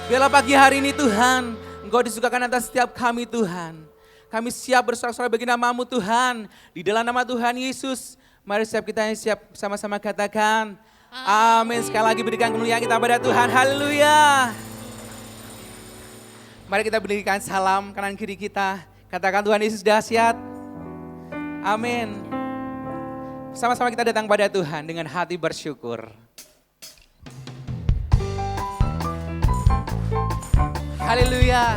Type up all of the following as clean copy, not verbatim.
Biarlah pagi hari ini Tuhan, Engkau disukakan atas setiap kami Tuhan. Kami siap bersorak-sorai bagi nama-Mu Tuhan. Di dalam nama Tuhan Yesus, mari setiap kita yang siap sama-sama katakan, amin. Sekali lagi berikan kemuliaan kita pada Tuhan, haleluya. Mari kita berikan salam kanan kiri kita. Katakan Tuhan Yesus dahsyat. Amin. Sama-sama kita datang pada Tuhan dengan hati bersyukur. Haleluya.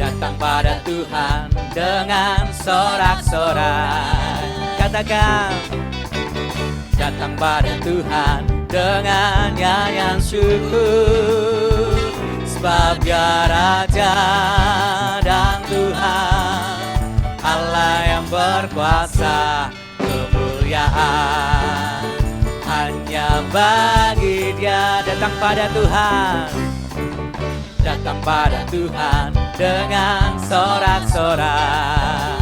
Datang pada Tuhan dengan sorak-sorai. Katakan, datang pada Tuhan dengan nyanyian syukur. Sebab Dia Raja dan Tuhan, Allah yang berkuasa, kemuliaan hanya bagi Dia. Datang pada Tuhan, datang pada Tuhan dengan sorak-sorai.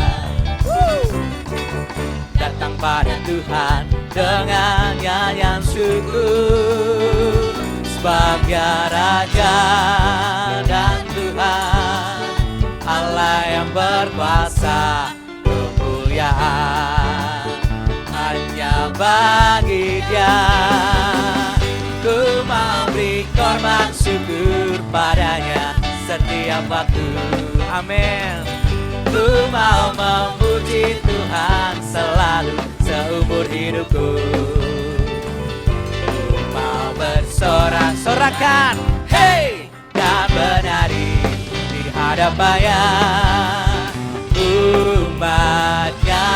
Datang pada Tuhan dengan nyanyian syukur. Sebab Dia Raja dan Tuhan, Allah yang berkuasa, kemuliaan hanya bagi Dia. Ku mau beri korban syukur padanya setiap waktu. Amin. Ku mau memuji Tuhan selalu seumur hidupku. Ku mau bersorak-sorakan, hey, dan menari di hadapannya. Umatnya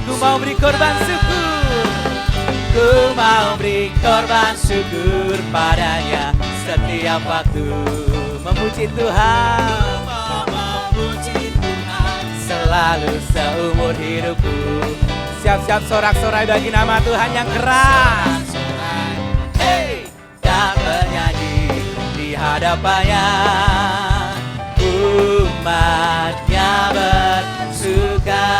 ku mau beri korban syukur. Ku mau beri korban syukur padanya setiap waktu. Memuji Tuhan, memuji Tuhan selalu seumur hidupku. Siap-siap sorak-sorai bagi nama Tuhan yang keras. Hey, dan bernyanyi di hadapannya. Umatnya bersuka.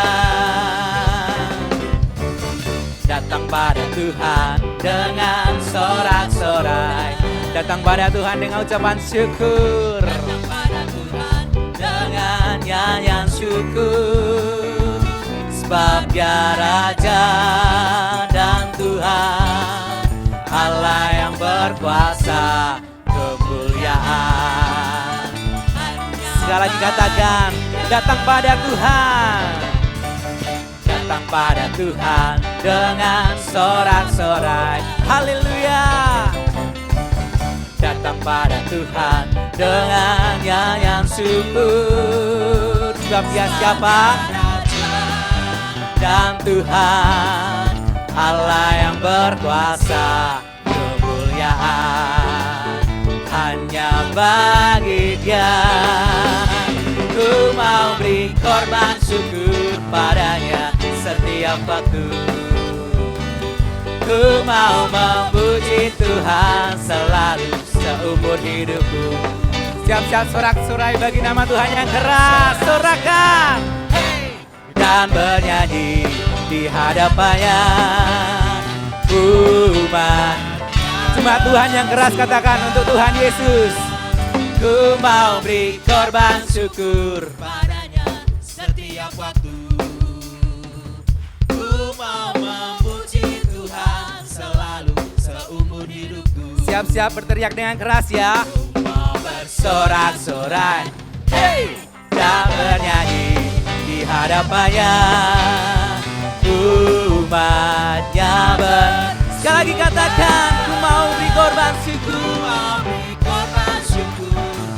Datang pada Tuhan dengan sorak-sorai. Datang pada Tuhan dengan ucapan syukur. Datang pada Tuhan dengan nyanyian syukur. Sebab Dia Raja dan Tuhan, Allah yang berkuasa, kemuliaan. Sekali lagi katakan, datang pada Tuhan. Datang pada Tuhan dengan sorak-sorai. Haleluya. Datang pada Tuhan dengan nyanyian syukur. Sebab Dia siapa? Dan Tuhan, Allah yang berkuasa, kemuliaan hanya bagi Dia. Ku mau beri korban syukur padanya setiap waktu. Ku mau memuji Tuhan selalu seumur hidupku. Siap-siap sorak-sorai bagi nama Tuhan yang keras. Sorakan, hey, dan bernyanyi di hadapannya. Umat, cuma Tuhan yang keras katakan untuk Tuhan Yesus. Ku mau beri korban syukur padanya setiap waktu. Ku mau memuji Tuhan selalu seumur hidupku. Siap-siap berteriak dengan keras ya. Ku mau bersorak-sorai, hey, dan bernyanyi di hadapannya. Umatnya sekali lagi katakan, ku mau beri korban syukur.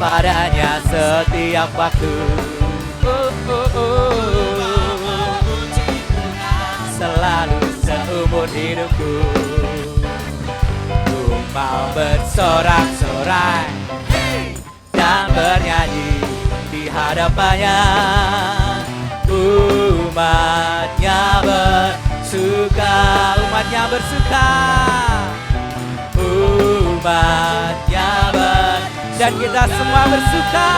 Padanya setiap waktu. Selalu seumur hidupku. Ku mau bersorak-sorai, hey, dan bernyanyi di hadapannya. Umatnya bersuka. Umatnya bersuka. Umatnya dan kita semua bersuka.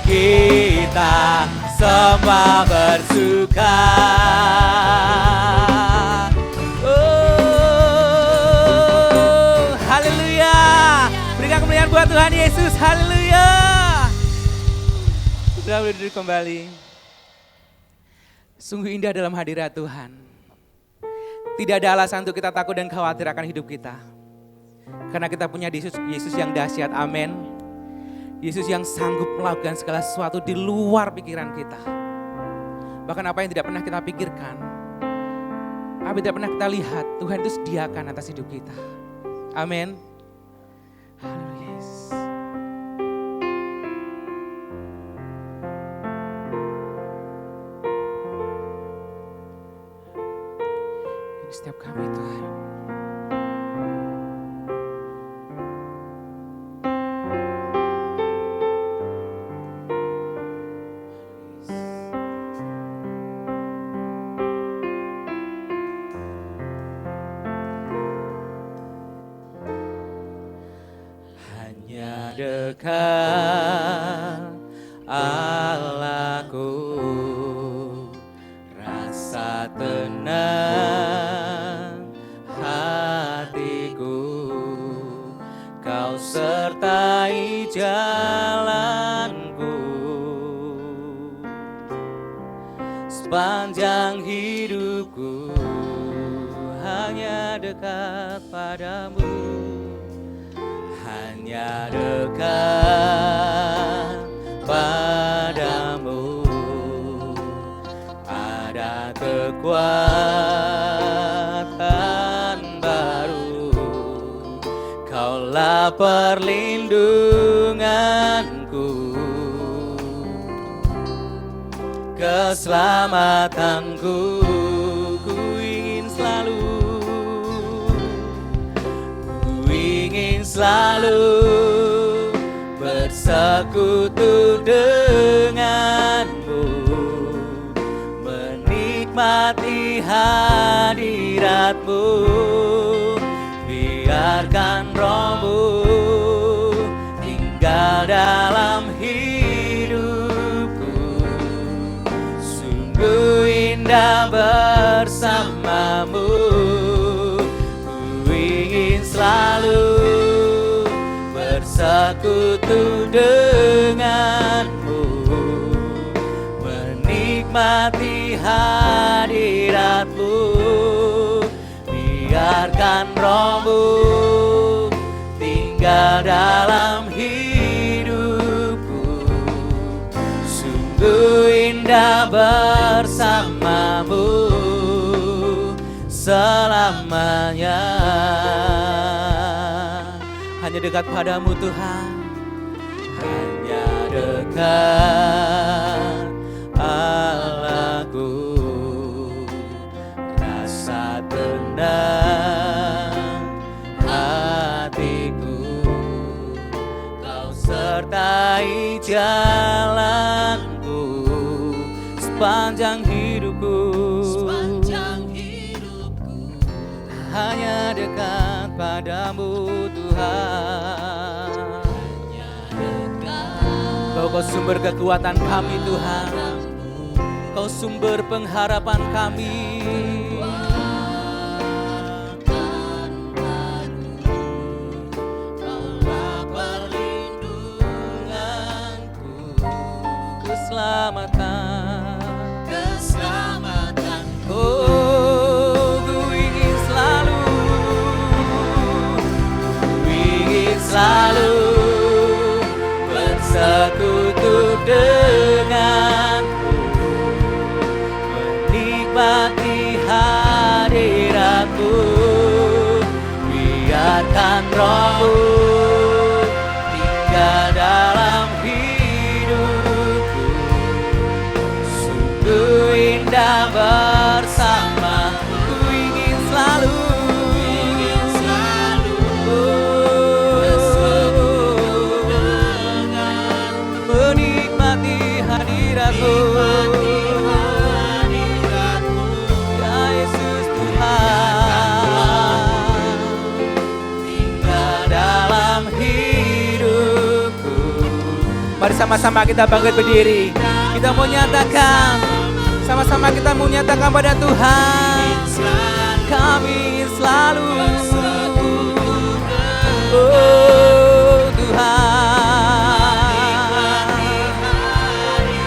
Kita semua bersuka. Oh, haleluya. Berikan kemuliaan buat Tuhan Yesus, haleluya. Sudah boleh duduk kembali. Sungguh indah dalam hadirat Tuhan. Tidak ada alasan untuk kita takut dan khawatir akan hidup kita. Karena kita punya Yesus yang dahsyat, amin. Yesus yang sanggup melakukan segala sesuatu di luar pikiran kita. Bahkan apa yang tidak pernah kita pikirkan, apa yang tidak pernah kita lihat, Tuhan itu sediakan atas hidup kita. Amin. Haleluya. Ini setiap kami Tuhan. Dekat Allahku, rasa tenang hatiku, Kau sertai jalanku sepanjang hidupku, hanya dekat padamu. Hanya dekat padamu ada kekuatan baru. Kaulah perlindunganku, keselamatanku. Ku ingin selalu bersekutu denganmu, menikmati hadiratmu. Biarkan Roh-Mu tinggal dalam hidupku. Sungguh indah bersamamu. Ku ingin selalu bersekutu denganmu, menikmati hadiratmu. Biarkan Roh-Mu tinggal dalam hidupku. Sungguh indah bersamamu selamanya. Hanya dekat padamu Tuhan, hanya dekat Allahku, rasa tenang hatiku, Kau sertai jalanku sepanjang hidupku. Hanya dekat padamu Tuhan. Kau sumber kekuatan kami Tuhan, Kau sumber pengharapan kami. Kaulah perlindunganku, keselamatan. Oh, ku ingin selalu bersekutu denganku, menikmati hadiratmu. Biarkan Roh-Mu tinggal dalam hidupku. Sungguh indah bersama. Ku ingin selalu hadiratmu, ya Yesus Tuhan, tinggal dalam hidupku. Mari sama-sama kita bangkit berdiri, Kita mau nyatakan, sama-sama kita mau nyatakan pada Tuhan. Kami selalu, oh Tuhan,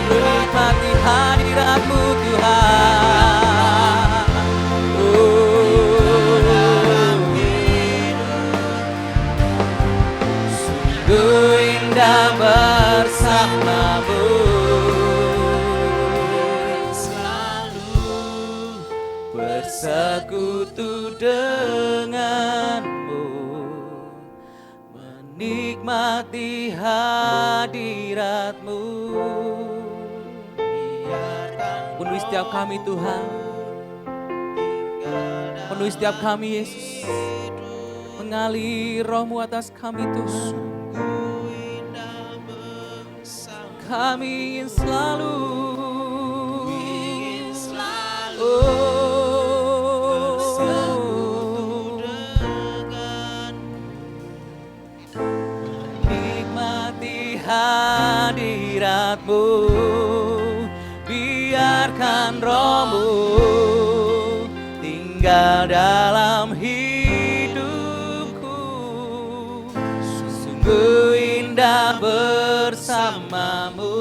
menikmati hadirat-Mu Tuhan. Sungguh indah bersama-Mu, bersekutu denganmu, menikmati hadiratmu. Penuhi setiap kami Tuhan, penuhi setiap kami Yesus, mengalir Roh-Mu atas kami Tuhan. Kami ingin selalu, menikmati hadirat-Mu, biarkan Roh-Mu tinggal dalam hidupku. Sungguh indah bersama-Mu,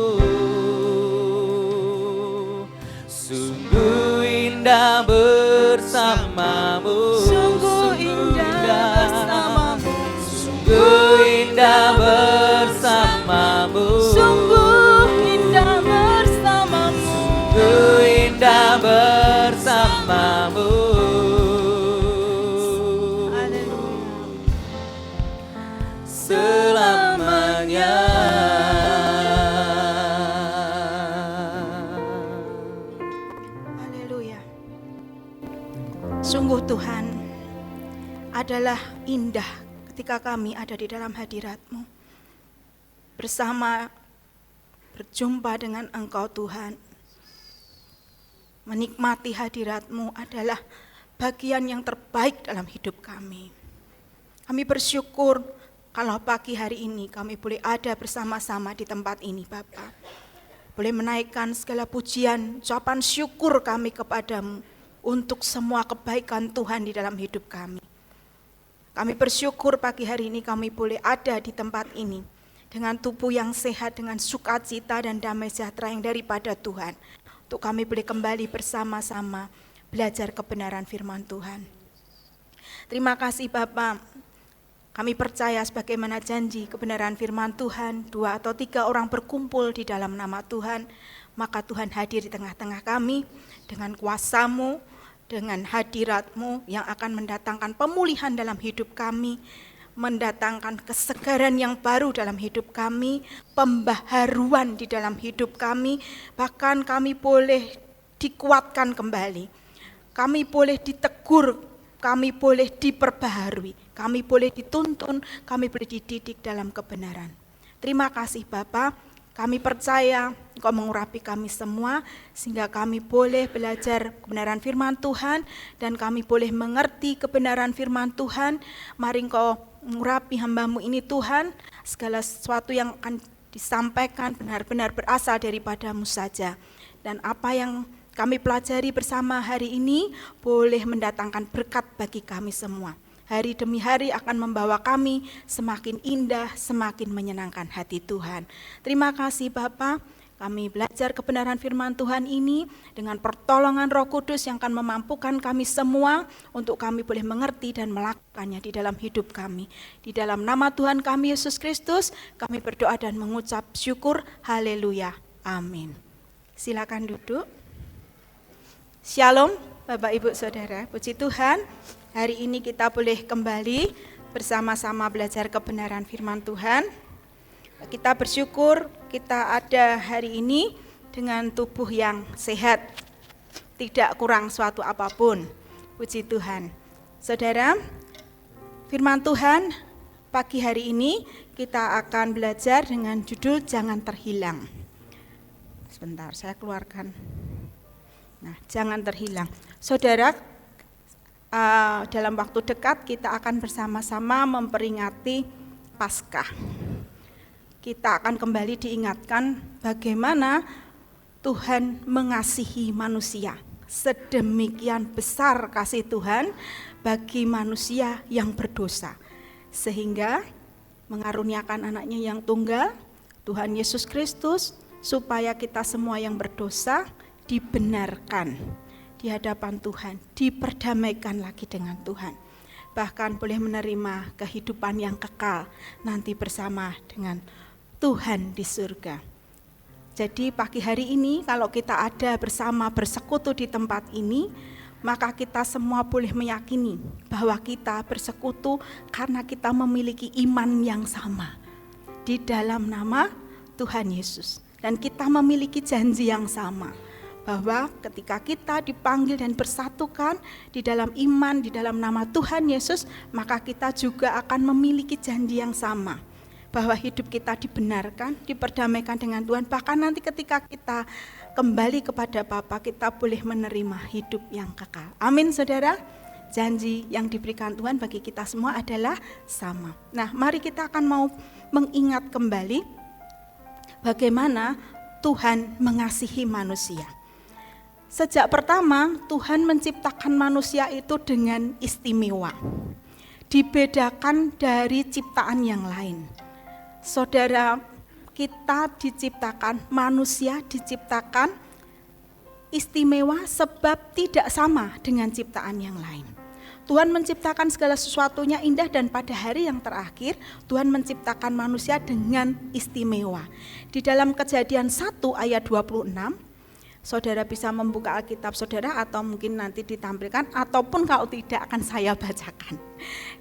sungguh indah bersama-Mu, Sungguh indah bersama-Mu, sungguh indah bersama-Mu, sungguh indah bersama-Mu, sungguh indah bersama-Mu. Haleluya. Selamanya. Haleluya. Sungguh Tuhan adalah indah ketika kami ada di dalam hadirat-Mu, bersama berjumpa dengan Engkau Tuhan. Menikmati hadirat-Mu adalah bagian yang terbaik dalam hidup kami. Kami bersyukur kalau pagi hari ini kami boleh ada bersama-sama di tempat ini Bapa. Boleh menaikkan segala pujian, ucapan syukur kami kepadamu untuk semua kebaikan Tuhan di dalam hidup kami. Kami bersyukur pagi hari ini kami boleh ada di tempat ini dengan tubuh yang sehat, dengan sukacita dan damai sejahtera yang daripada Tuhan. Untuk kami boleh kembali bersama-sama belajar kebenaran firman Tuhan. Terima kasih Bapa. Kami percaya sebagaimana janji kebenaran firman Tuhan, 2 atau 3 orang berkumpul di dalam nama Tuhan, maka Tuhan hadir di tengah-tengah kami dengan kuasa-Mu, dengan hadirat-Mu yang akan mendatangkan pemulihan dalam hidup kami, mendatangkan kesegaran yang baru dalam hidup kami, pembaharuan di dalam hidup kami, bahkan kami boleh dikuatkan kembali, kami boleh ditegur, kami boleh diperbaharui, kami boleh dituntun, kami boleh dididik dalam kebenaran. Terima kasih Bapa, kami percaya Engkau mengurapi kami semua, sehingga kami boleh belajar kebenaran firman Tuhan, dan kami boleh mengerti kebenaran firman Tuhan. Mari Engkau mengurapi hamba-Mu ini Tuhan, segala sesuatu yang akan disampaikan benar-benar berasal daripada-Mu saja. Dan apa yang kami pelajari bersama hari ini boleh mendatangkan berkat bagi kami semua. Hari demi hari akan membawa kami semakin indah, semakin menyenangkan hati Tuhan. Terima kasih Bapa, kami belajar kebenaran firman Tuhan ini dengan pertolongan Roh Kudus yang akan memampukan kami semua untuk kami boleh mengerti dan melakukannya di dalam hidup kami. Di dalam nama Tuhan kami Yesus Kristus, kami berdoa dan mengucap syukur. Haleluya. Amin. Silakan duduk. Shalom Bapak Ibu Saudara, puji Tuhan, hari ini kita boleh kembali bersama-sama belajar kebenaran firman Tuhan. Kita bersyukur kita ada hari ini dengan tubuh yang sehat, tidak kurang suatu apapun, puji Tuhan. Saudara, firman Tuhan pagi hari ini kita akan belajar dengan judul Jangan Terhilang. Sebentar, saya keluarkan. Nah, jangan terhilang. Saudara, dalam waktu dekat kita akan bersama-sama memperingati Paskah. Kita akan kembali diingatkan bagaimana Tuhan mengasihi manusia. Sedemikian besar kasih Tuhan bagi manusia yang berdosa, sehingga mengaruniakan anaknya yang tunggal, Tuhan Yesus Kristus, supaya kita semua yang berdosa dibenarkan di hadapan Tuhan, diperdamaikan lagi dengan Tuhan. Bahkan boleh menerima kehidupan yang kekal nanti bersama dengan Tuhan di surga. Jadi pagi hari ini kalau kita ada bersama bersekutu di tempat ini, maka kita semua boleh meyakini bahwa kita bersekutu karena kita memiliki iman yang sama di dalam nama Tuhan Yesus. Dan kita memiliki janji yang sama, bahwa ketika kita dipanggil dan bersatukan di dalam iman, di dalam nama Tuhan Yesus, maka kita juga akan memiliki janji yang sama, bahwa hidup kita dibenarkan, diperdamaikan dengan Tuhan. Bahkan nanti ketika kita kembali kepada Bapa, kita boleh menerima hidup yang kekal. Amin saudara. Janji yang diberikan Tuhan bagi kita semua adalah sama. Nah, mari kita akan mau mengingat kembali bagaimana Tuhan mengasihi manusia. Sejak pertama Tuhan menciptakan manusia itu dengan istimewa, dibedakan dari ciptaan yang lain. Saudara, kita diciptakan, manusia diciptakan istimewa sebab tidak sama dengan ciptaan yang lain. Tuhan menciptakan segala sesuatunya indah, dan pada hari yang terakhir Tuhan menciptakan manusia dengan istimewa. Di dalam Kejadian 1 ayat 26, saudara bisa membuka Alkitab saudara, atau mungkin nanti ditampilkan, ataupun kalau tidak akan saya bacakan.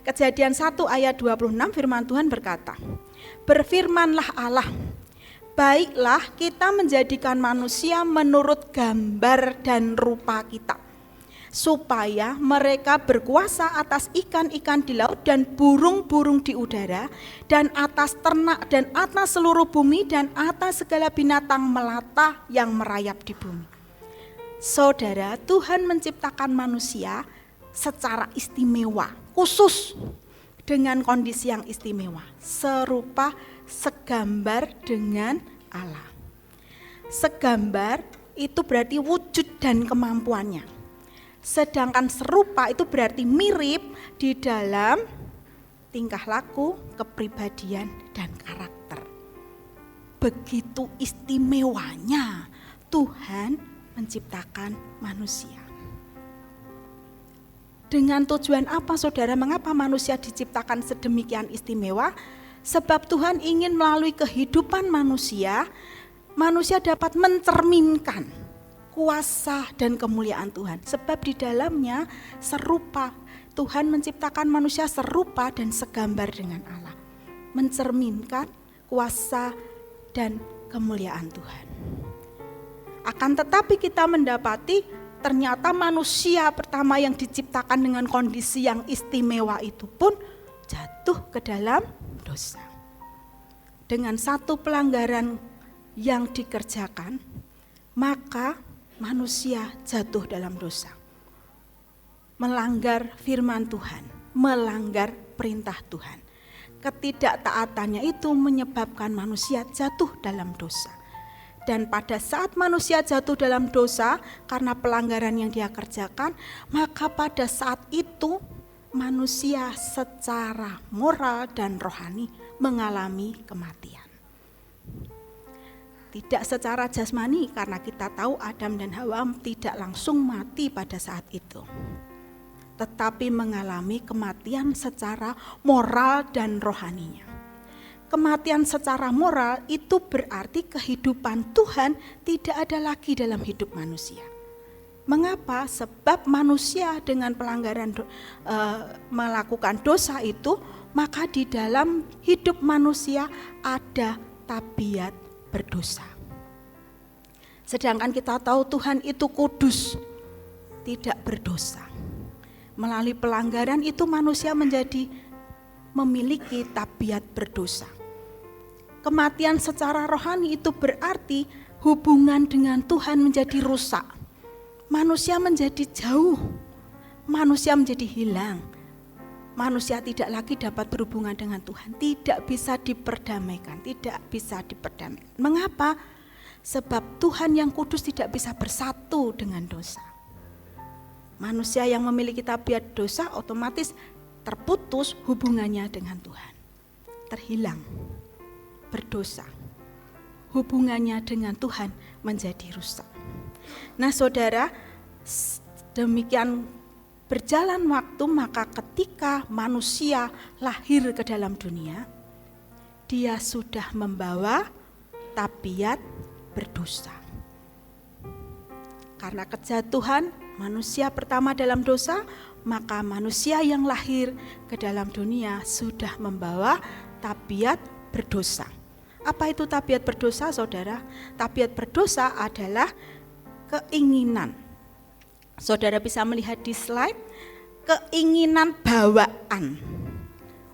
Kejadian 1 ayat 26, firman Tuhan berkata, "Berfirmanlah Allah, baiklah kita menjadikan manusia menurut gambar dan rupa kita, supaya mereka berkuasa atas ikan-ikan di laut dan burung-burung di udara, dan atas ternak dan atas seluruh bumi, dan atas segala binatang melata yang merayap di bumi." Saudara, Tuhan menciptakan manusia secara istimewa, khusus dengan kondisi yang istimewa, serupa segambar dengan Allah. Segambar itu berarti wujud dan kemampuannya. Sedangkan serupa itu berarti mirip di dalam tingkah laku, kepribadian, dan karakter. Begitu istimewanya Tuhan menciptakan manusia. Dengan tujuan apa saudara? Mengapa manusia diciptakan sedemikian istimewa? Sebab Tuhan ingin melalui kehidupan manusia, manusia dapat mencerminkan kuasa dan kemuliaan Tuhan. Sebab di dalamnya serupa, Tuhan menciptakan manusia serupa dan segambar dengan Allah, mencerminkan kuasa dan kemuliaan Tuhan. Akan tetapi kita mendapati ternyata manusia pertama yang diciptakan dengan kondisi yang istimewa itu pun jatuh ke dalam dosa. Dengan satu pelanggaran yang dikerjakan, maka manusia jatuh dalam dosa. Melanggar firman Tuhan, melanggar perintah Tuhan. Ketidaktaatannya itu menyebabkan manusia jatuh dalam dosa. Dan pada saat manusia jatuh dalam dosa karena pelanggaran yang dia kerjakan, maka pada saat itu manusia secara moral dan rohani mengalami kematian. Tidak secara jasmani, karena kita tahu Adam dan Hawa tidak langsung mati pada saat itu, tetapi mengalami kematian secara moral dan rohaninya. Kematian secara moral itu berarti kehidupan Tuhan tidak ada lagi dalam hidup manusia. Mengapa? Sebab manusia dengan pelanggaran melakukan dosa itu, maka di dalam hidup manusia ada tabiat berdosa. Sedangkan kita tahu Tuhan itu kudus, tidak berdosa. Melalui pelanggaran itu manusia menjadi memiliki tabiat berdosa. Kematian secara rohani itu berarti hubungan dengan Tuhan menjadi rusak. Manusia menjadi jauh, manusia menjadi hilang. Manusia tidak lagi dapat berhubungan dengan Tuhan, tidak bisa diperdamaikan, tidak bisa diperdamaikan. Mengapa? Sebab Tuhan yang kudus tidak bisa bersatu dengan dosa. Manusia yang memiliki tabiat dosa otomatis terputus hubungannya dengan Tuhan. Terhilang, berdosa. Hubungannya dengan Tuhan menjadi rusak. Nah saudara, demikian berjalan waktu, maka ketika manusia lahir ke dalam dunia, dia sudah membawa tabiat berdosa. Karena kejatuhan manusia pertama dalam dosa, maka manusia yang lahir ke dalam dunia sudah membawa tabiat berdosa. Apa itu tabiat berdosa, saudara? Tabiat berdosa adalah keinginan. Saudara bisa melihat di slide, keinginan bawaan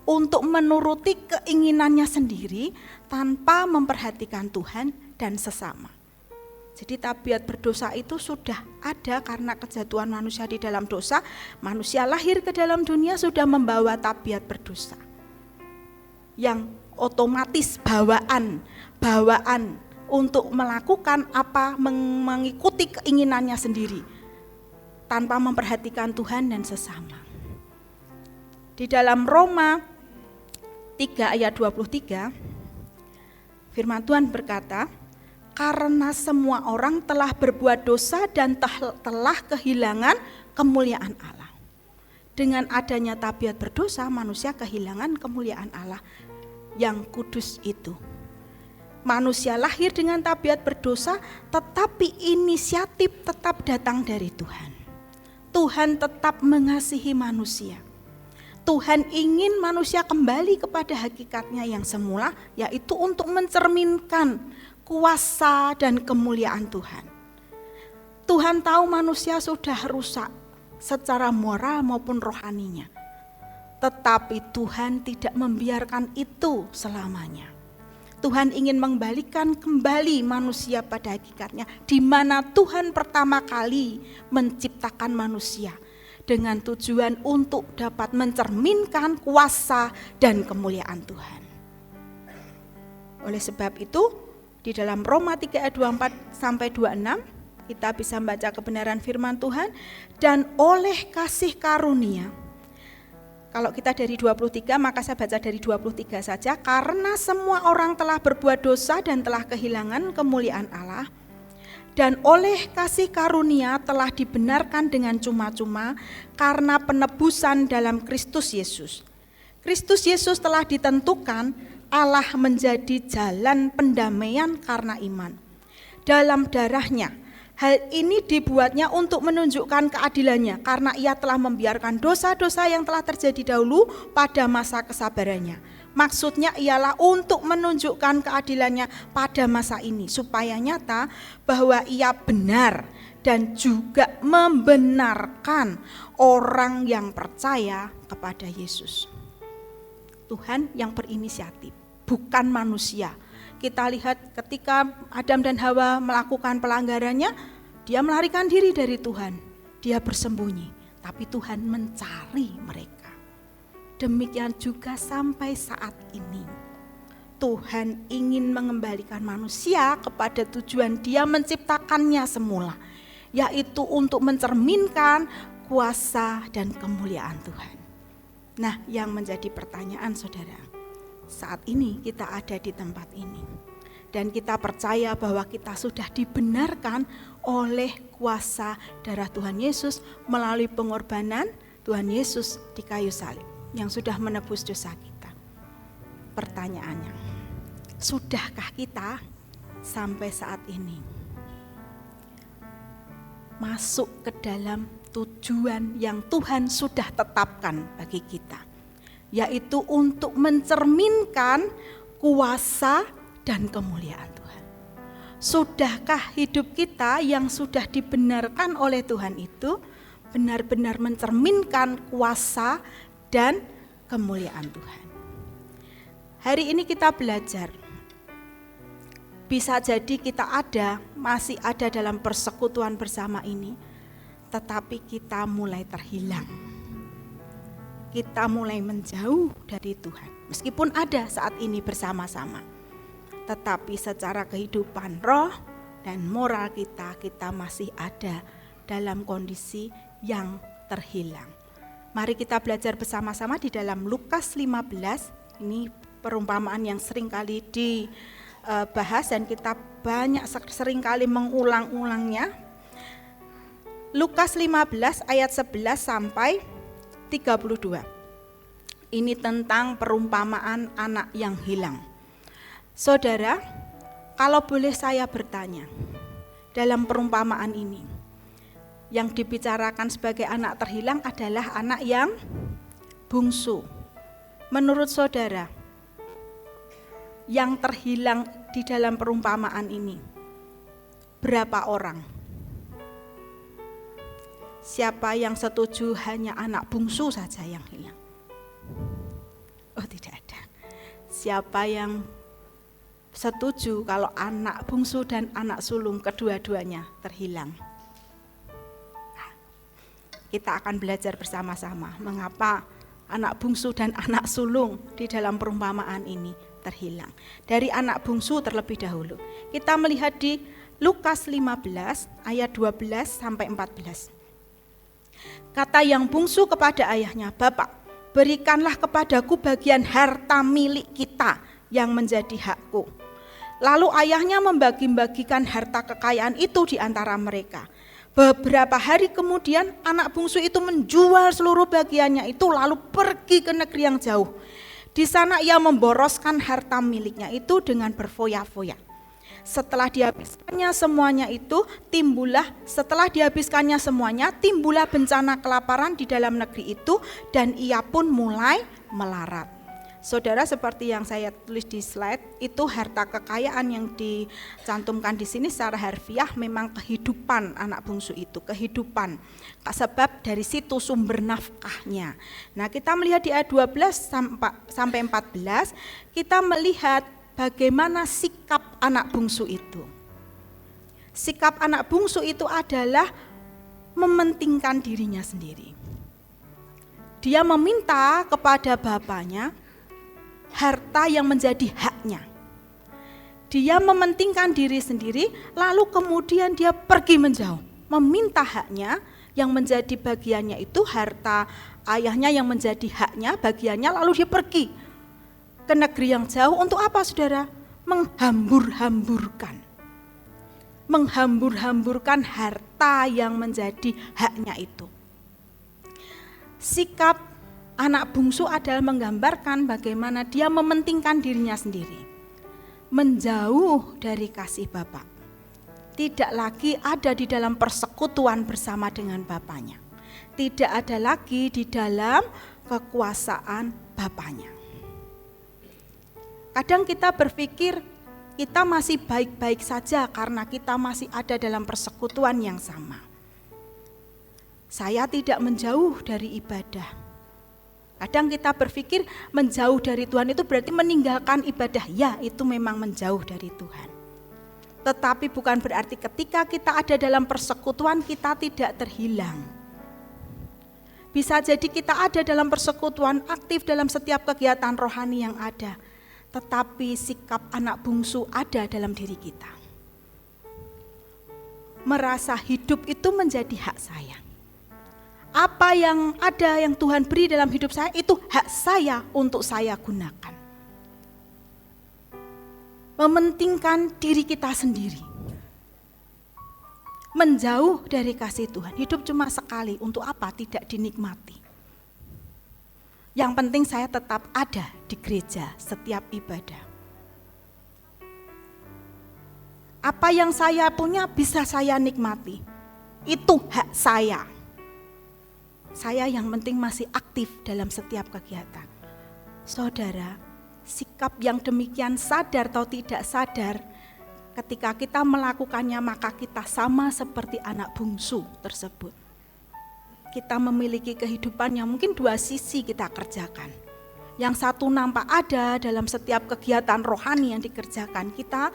untuk menuruti keinginannya sendiri tanpa memperhatikan Tuhan dan sesama. Jadi tabiat berdosa itu sudah ada karena kejatuhan manusia di dalam dosa. Manusia lahir ke dalam dunia sudah membawa tabiat berdosa. Yang otomatis bawaan untuk melakukan apa, mengikuti keinginannya sendiri tanpa memperhatikan Tuhan dan sesama. Di dalam Roma 3 ayat 23, firman Tuhan berkata, karena semua orang telah berbuat dosa dan telah kehilangan kemuliaan Allah. Dengan adanya tabiat berdosa, manusia kehilangan kemuliaan Allah yang kudus itu. Manusia lahir dengan tabiat berdosa, tetapi inisiatif tetap datang dari Tuhan. Tuhan tetap mengasihi manusia. Tuhan ingin manusia kembali kepada hakikatnya yang semula, yaitu untuk mencerminkan kuasa dan kemuliaan Tuhan. Tuhan tahu manusia sudah rusak secara moral maupun rohaninya. Tetapi Tuhan tidak membiarkan itu selamanya. Tuhan ingin mengembalikan kembali manusia pada hakikatnya, di mana Tuhan pertama kali menciptakan manusia dengan tujuan untuk dapat mencerminkan kuasa dan kemuliaan Tuhan. Oleh sebab itu, di dalam Roma 3 ayat 24 sampai 26, kita bisa membaca kebenaran firman Tuhan, dan oleh kasih karunia. Kalau kita dari 23, maka saya baca dari 23 saja. Karena semua orang telah berbuat dosa dan telah kehilangan kemuliaan Allah, dan oleh kasih karunia telah dibenarkan dengan cuma-cuma karena penebusan dalam Kristus Yesus. Kristus Yesus telah ditentukan Allah menjadi jalan pendamaian karena iman. Dalam darahnya, hal ini dibuatnya untuk menunjukkan keadilannya, karena ia telah membiarkan dosa-dosa yang telah terjadi dahulu pada masa kesabarannya. Maksudnya ialah untuk menunjukkan keadilannya pada masa ini, supaya nyata bahwa ia benar dan juga membenarkan orang yang percaya kepada Yesus. Tuhan yang berinisiatif, bukan manusia. Kita lihat ketika Adam dan Hawa melakukan pelanggarannya, dia melarikan diri dari Tuhan, dia bersembunyi, tapi Tuhan mencari mereka. Demikian juga sampai saat ini, Tuhan ingin mengembalikan manusia kepada tujuan dia menciptakannya semula, yaitu untuk mencerminkan kuasa dan kemuliaan Tuhan. Nah, yang menjadi pertanyaan saudara, saat ini kita ada di tempat ini, dan kita percaya bahwa kita sudah dibenarkan oleh kuasa darah Tuhan Yesus melalui pengorbanan Tuhan Yesus di kayu salib yang sudah menebus dosa kita. Pertanyaannya, sudahkah kita sampai saat ini masuk ke dalam tujuan yang Tuhan sudah tetapkan bagi kita, yaitu untuk mencerminkan kuasa dan kemuliaan Tuhan? Sudahkah hidup kita yang sudah dibenarkan oleh Tuhan itu benar-benar mencerminkan kuasa dan kemuliaan Tuhan? Hari ini kita belajar, bisa jadi kita masih ada dalam persekutuan bersama ini, tetapi kita mulai terhilang. Kita mulai menjauh dari Tuhan. Meskipun ada saat ini bersama-sama, tetapi secara kehidupan roh, dan moral kita masih ada dalam kondisi yang terhilang. Mari kita belajar bersama-sama di dalam Lukas 15. Ini perumpamaan yang sering kali dibahas dan kita sering kali mengulang-ulangnya. Lukas 15 ayat 11 sampai 32. Ini tentang perumpamaan anak yang hilang. Saudara, kalau boleh saya bertanya, dalam perumpamaan ini, yang dibicarakan sebagai anak terhilang adalah anak yang bungsu. Menurut saudara, yang terhilang di dalam perumpamaan ini, berapa orang? Siapa yang setuju hanya anak bungsu saja yang hilang? Oh, tidak ada. Siapa yang setuju kalau anak bungsu dan anak sulung kedua-duanya terhilang? Nah, kita akan belajar bersama-sama mengapa anak bungsu dan anak sulung di dalam perumpamaan ini terhilang. Dari anak bungsu terlebih dahulu. Kita melihat di Lukas 15 ayat 12 sampai 14. Kata yang bungsu kepada ayahnya, "Bapak, berikanlah kepadaku bagian harta milik kita yang menjadi hakku." Lalu ayahnya membagi-bagikan harta kekayaan itu di antara mereka. Beberapa hari kemudian anak bungsu itu menjual seluruh bagiannya itu lalu pergi ke negeri yang jauh. Di sana ia memboroskan harta miliknya itu dengan berfoya-foya. Setelah dihabiskannya semuanya timbullah bencana kelaparan di dalam negeri itu dan ia pun mulai melarat. Saudara, seperti yang saya tulis di slide, itu harta kekayaan yang dicantumkan di sini secara harfiah memang kehidupan anak bungsu itu, kehidupan. Sebab dari situ sumber nafkahnya. Nah, kita melihat di ayat 12 sampai 14, kita melihat bagaimana sikap anak bungsu itu. Sikap anak bungsu itu adalah mementingkan dirinya sendiri. Dia meminta kepada bapaknya harta yang menjadi haknya. Dia mementingkan diri sendiri, lalu kemudian dia pergi menjauh, meminta haknya yang menjadi bagiannya itu, harta ayahnya yang menjadi haknya, bagiannya, lalu dia pergi ke negeri yang jauh. Untuk apa, saudara? Menghambur-hamburkan harta yang menjadi haknya itu. Sikap anak bungsu adalah menggambarkan bagaimana dia mementingkan dirinya sendiri, menjauh dari kasih Bapa, tidak lagi ada di dalam persekutuan bersama dengan Bapaknya, tidak ada lagi di dalam kekuasaan Bapaknya. Kadang kita berpikir kita masih baik-baik saja karena kita masih ada dalam persekutuan yang sama. Saya tidak menjauh dari ibadah. Kadang kita berpikir menjauh dari Tuhan itu berarti meninggalkan ibadah. Ya, itu memang menjauh dari Tuhan. Tetapi bukan berarti ketika kita ada dalam persekutuan kita tidak terhilang. Bisa jadi kita ada dalam persekutuan, aktif dalam setiap kegiatan rohani yang ada. Tetapi sikap anak bungsu ada dalam diri kita. Merasa hidup itu menjadi hak saya. Apa yang ada yang Tuhan beri dalam hidup saya itu hak saya untuk saya gunakan. Mementingkan diri kita sendiri. Menjauh dari kasih Tuhan. Hidup cuma sekali, untuk apa tidak dinikmati. Yang penting saya tetap ada di gereja setiap ibadah. Apa yang saya punya bisa saya nikmati. Itu hak saya. Saya yang penting masih aktif dalam setiap kegiatan. Saudara, sikap yang demikian sadar atau tidak sadar, ketika kita melakukannya maka kita sama seperti anak bungsu tersebut. Kita memiliki kehidupan yang mungkin dua sisi kita kerjakan. Yang satu nampak ada dalam setiap kegiatan rohani yang dikerjakan kita,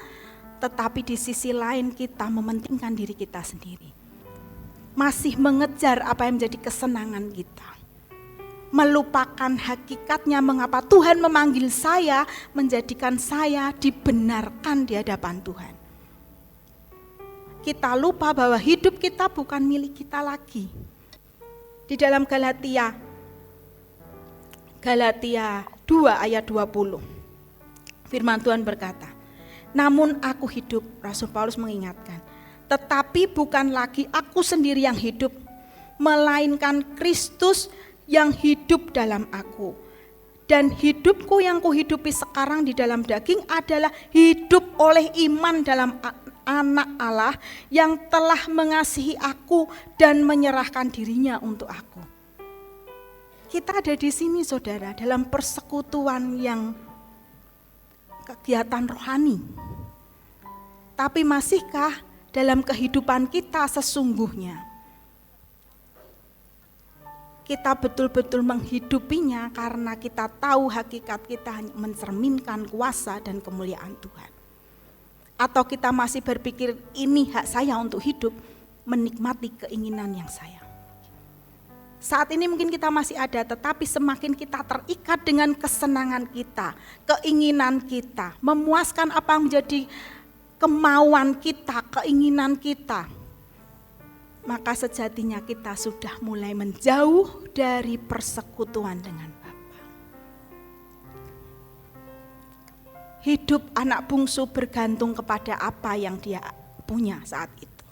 tetapi di sisi lain kita mementingkan diri kita sendiri. Masih mengejar apa yang menjadi kesenangan kita. Melupakan hakikatnya mengapa Tuhan memanggil saya, menjadikan saya dibenarkan di hadapan Tuhan. kita lupa bahwa hidup kita bukan milik kita lagi. Di dalam Galatia 2 ayat 20, firman Tuhan berkata, namun aku hidup, Rasul Paulus mengingatkan, tetapi bukan lagi aku sendiri yang hidup, melainkan Kristus yang hidup dalam aku. Dan hidupku yang kuhidupi sekarang di dalam daging adalah hidup oleh iman dalam Anak Allah yang telah mengasihi aku dan menyerahkan dirinya untuk aku. Kita ada di sini saudara, dalam persekutuan yang kegiatan rohani. Tapi masihkah dalam kehidupan kita sesungguhnya kita betul-betul menghidupinya karena kita tahu hakikat kita hanya mencerminkan kuasa dan kemuliaan Tuhan? Atau kita masih berpikir ini hak saya untuk hidup, menikmati keinginan yang saya? Saat ini mungkin kita masih ada, tetapi semakin kita terikat dengan kesenangan kita, keinginan kita, memuaskan apa yang menjadi kemauan kita, keinginan kita, maka sejatinya kita sudah mulai menjauh dari persekutuan dengan Bapa. Hidup anak bungsu bergantung kepada apa yang dia punya saat itu.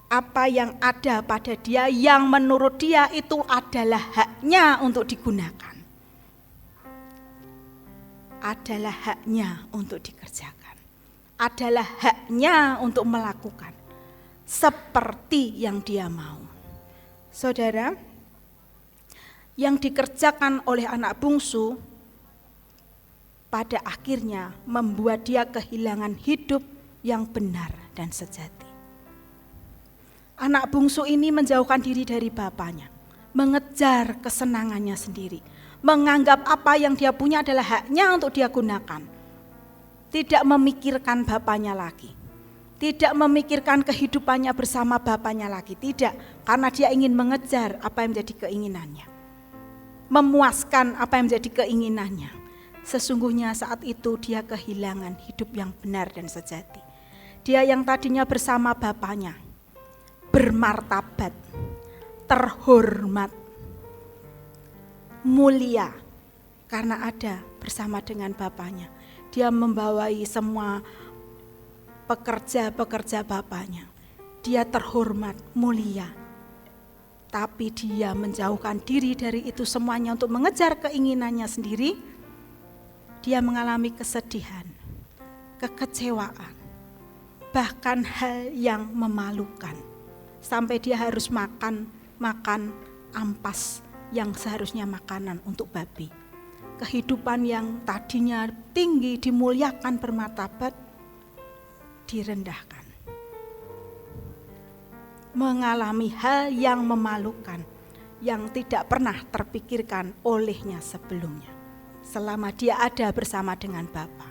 Apa yang ada pada dia yang menurut dia itu adalah haknya untuk digunakan. Adalah haknya untuk dikerjakan. Adalah haknya untuk melakukan seperti yang dia mau. Saudara, yang dikerjakan oleh anak bungsu pada akhirnya membuat dia kehilangan hidup yang benar dan sejati. Anak bungsu ini menjauhkan diri dari bapaknya, mengejar kesenangannya sendiri, menganggap apa yang dia punya adalah haknya untuk dia gunakan. Tidak memikirkan bapaknya lagi. Tidak memikirkan kehidupannya bersama bapaknya lagi, tidak, karena dia ingin mengejar apa yang menjadi keinginannya, memuaskan apa yang menjadi keinginannya. Sesungguhnya saat itu dia kehilangan hidup yang benar dan sejati. Dia yang tadinya bersama bapaknya, bermartabat, terhormat, mulia, karena ada bersama dengan bapaknya. Dia membawai semua pekerja-pekerja bapaknya. Dia terhormat, mulia. Tapi dia menjauhkan diri dari itu semuanya untuk mengejar keinginannya sendiri. Dia mengalami kesedihan, kekecewaan, bahkan hal yang memalukan. Sampai dia harus makan ampas yang seharusnya makanan untuk babi. Kehidupan yang tadinya tinggi, dimuliakan, bermartabat, direndahkan, mengalami hal yang memalukan yang tidak pernah terpikirkan olehnya sebelumnya. Selama dia ada bersama dengan Bapa,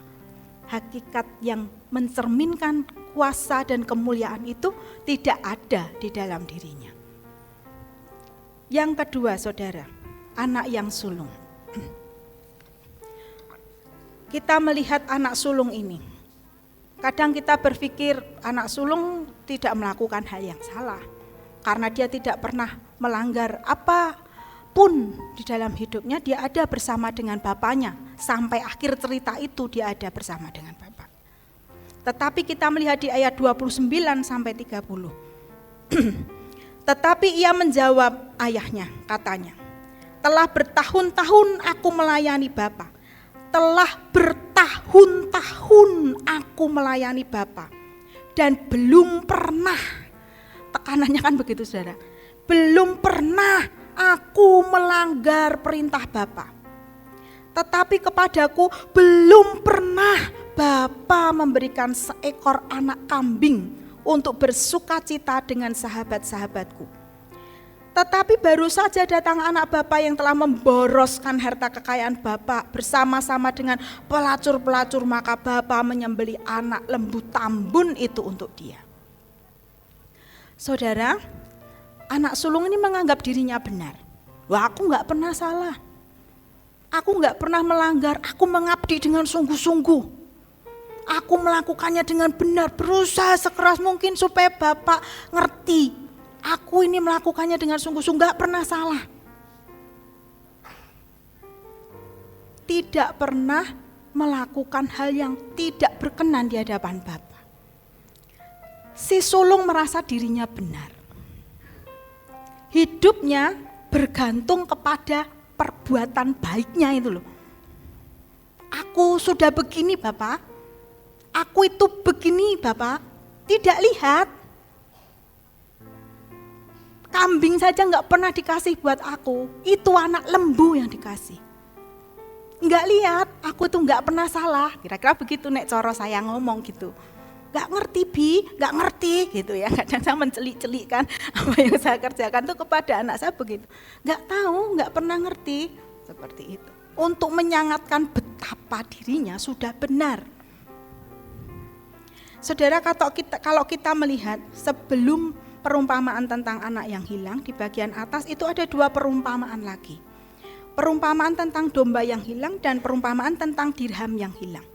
hakikat yang mencerminkan kuasa dan kemuliaan itu tidak ada di dalam dirinya. Yang kedua, saudara, anak yang sulung. Kita melihat anak sulung ini. Kadang kita berpikir anak sulung tidak melakukan hal yang salah karena dia tidak pernah melanggar apapun di dalam hidupnya. Dia ada bersama dengan bapaknya sampai akhir cerita itu dia ada bersama dengan bapak. Tetapi kita melihat di ayat 29 sampai 30. Tetapi ia menjawab ayahnya, katanya, telah bertahun-tahun aku melayani Bapa. Telah bertahun-tahun aku melayani Bapa dan belum pernah, tekanannya kan begitu saudara, belum pernah aku melanggar perintah Bapa. Tetapi kepadaku belum pernah Bapa memberikan seekor anak kambing untuk bersukacita dengan sahabat-sahabatku. Tetapi baru saja datang anak Bapa yang telah memboroskan harta kekayaan Bapa bersama-sama dengan pelacur-pelacur, maka Bapa menyembelih anak lembu tambun itu untuk dia. Saudara, anak sulung ini menganggap dirinya benar. Wah, aku gak pernah salah. Aku gak pernah melanggar, aku mengabdi dengan sungguh-sungguh. Aku melakukannya dengan benar, berusaha sekeras mungkin supaya Bapak ngerti. Aku ini melakukannya dengan sungguh-sungguh, gak pernah salah. Tidak pernah melakukan hal yang tidak berkenan di hadapan Bapa. Si sulung merasa dirinya benar. Hidupnya bergantung kepada perbuatan baiknya itu loh. Aku sudah begini Bapak, aku itu begini Bapak, tidak lihat. Kambing saja gak pernah dikasih buat aku, itu anak lembu yang dikasih. Nggak lihat, aku tuh nggak pernah salah. Kira-kira begitu nek coro saya ngomong gitu. Nggak ngerti nggak ngerti gitu ya. Kadang saya mencelik-celik kan apa yang saya kerjakan tuh kepada anak saya begitu. Nggak tahu, nggak pernah ngerti seperti itu. Untuk menyangatkan betapa dirinya sudah benar. Saudara, kalau kita melihat sebelum perumpamaan tentang anak yang hilang di bagian atas itu ada 2 perumpamaan lagi. Perumpamaan tentang domba yang hilang dan perumpamaan tentang dirham yang hilang.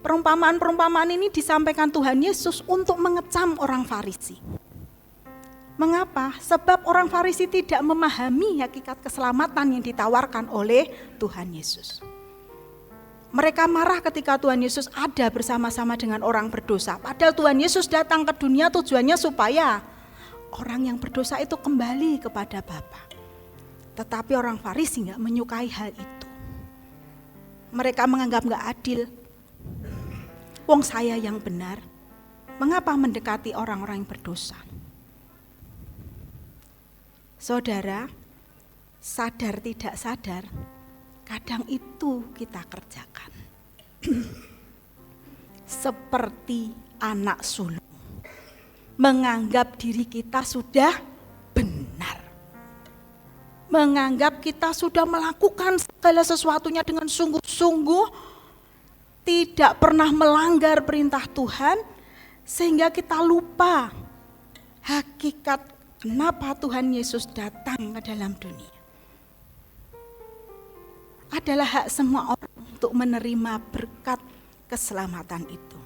Perumpamaan-perumpamaan ini disampaikan Tuhan Yesus untuk mengecam orang Farisi. Mengapa? Sebab orang Farisi tidak memahami hakikat keselamatan yang ditawarkan oleh Tuhan Yesus. Mereka marah ketika Tuhan Yesus ada bersama-sama dengan orang berdosa. Padahal Tuhan Yesus datang ke dunia tujuannya supaya orang yang berdosa itu kembali kepada Bapa. Tetapi orang Farisi gak menyukai hal itu. Mereka menganggap gak adil. Wong saya yang benar, mengapa mendekati orang-orang yang berdosa? Saudara, sadar tidak sadar, kadang itu kita kerjakan. Seperti anak sulung. Menganggap diri kita sudah benar. Menganggap kita sudah melakukan segala sesuatunya dengan sungguh-sungguh, tidak pernah melanggar perintah Tuhan, sehingga kita lupa hakikat kenapa Tuhan Yesus datang ke dalam dunia. Adalah hak semua orang untuk menerima berkat keselamatan itu.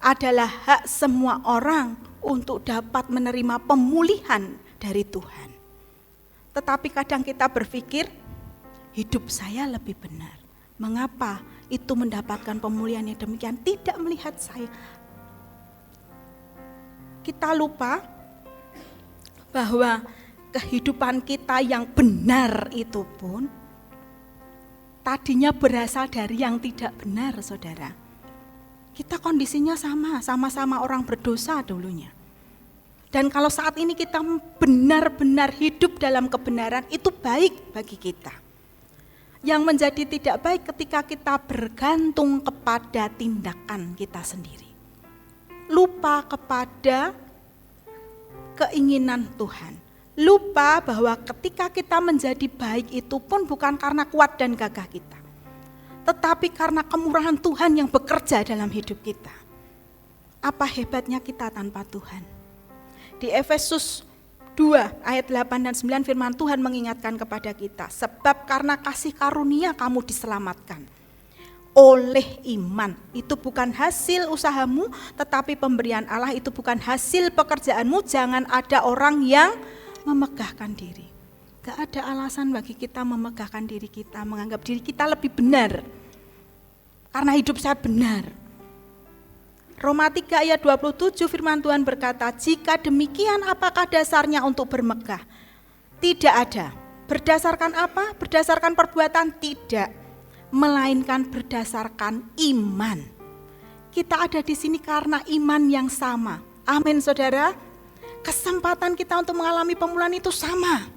Adalah hak semua orang untuk dapat menerima pemulihan dari Tuhan. Tetapi kadang kita berpikir, hidup saya lebih benar. Mengapa itu mendapatkan pemulihan yang demikian? Tidak melihat saya. Kita lupa bahwa kehidupan kita yang benar itu pun tadinya berasal dari yang tidak benar, saudara. Kita kondisinya sama-sama orang berdosa dulunya. Dan kalau saat ini kita benar-benar hidup dalam kebenaran, itu baik bagi kita. Yang menjadi tidak baik ketika kita bergantung kepada tindakan kita sendiri. Lupa kepada keinginan Tuhan. Lupa bahwa ketika kita menjadi baik itu pun bukan karena kuat dan gagah kita. Tetapi karena kemurahan Tuhan yang bekerja dalam hidup kita. Apa hebatnya kita tanpa Tuhan? Di Efesus 2 ayat 8 dan 9 firman Tuhan mengingatkan kepada kita. Sebab karena kasih karunia kamu diselamatkan oleh iman. Itu bukan hasil usahamu, tetapi pemberian Allah. Itu bukan hasil pekerjaanmu. Jangan ada orang yang memegahkan diri. Gak ada alasan bagi kita memegahkan diri kita, menganggap diri kita lebih benar. Karena hidup saya benar. Roma 3 ayat 27 firman Tuhan berkata, jika demikian apakah dasarnya untuk bermegah? Tidak ada. Berdasarkan apa? Berdasarkan perbuatan? Tidak. Melainkan berdasarkan iman. Kita ada di sini karena iman yang sama. Amin, saudara. Kesempatan kita untuk mengalami pemulihan itu sama.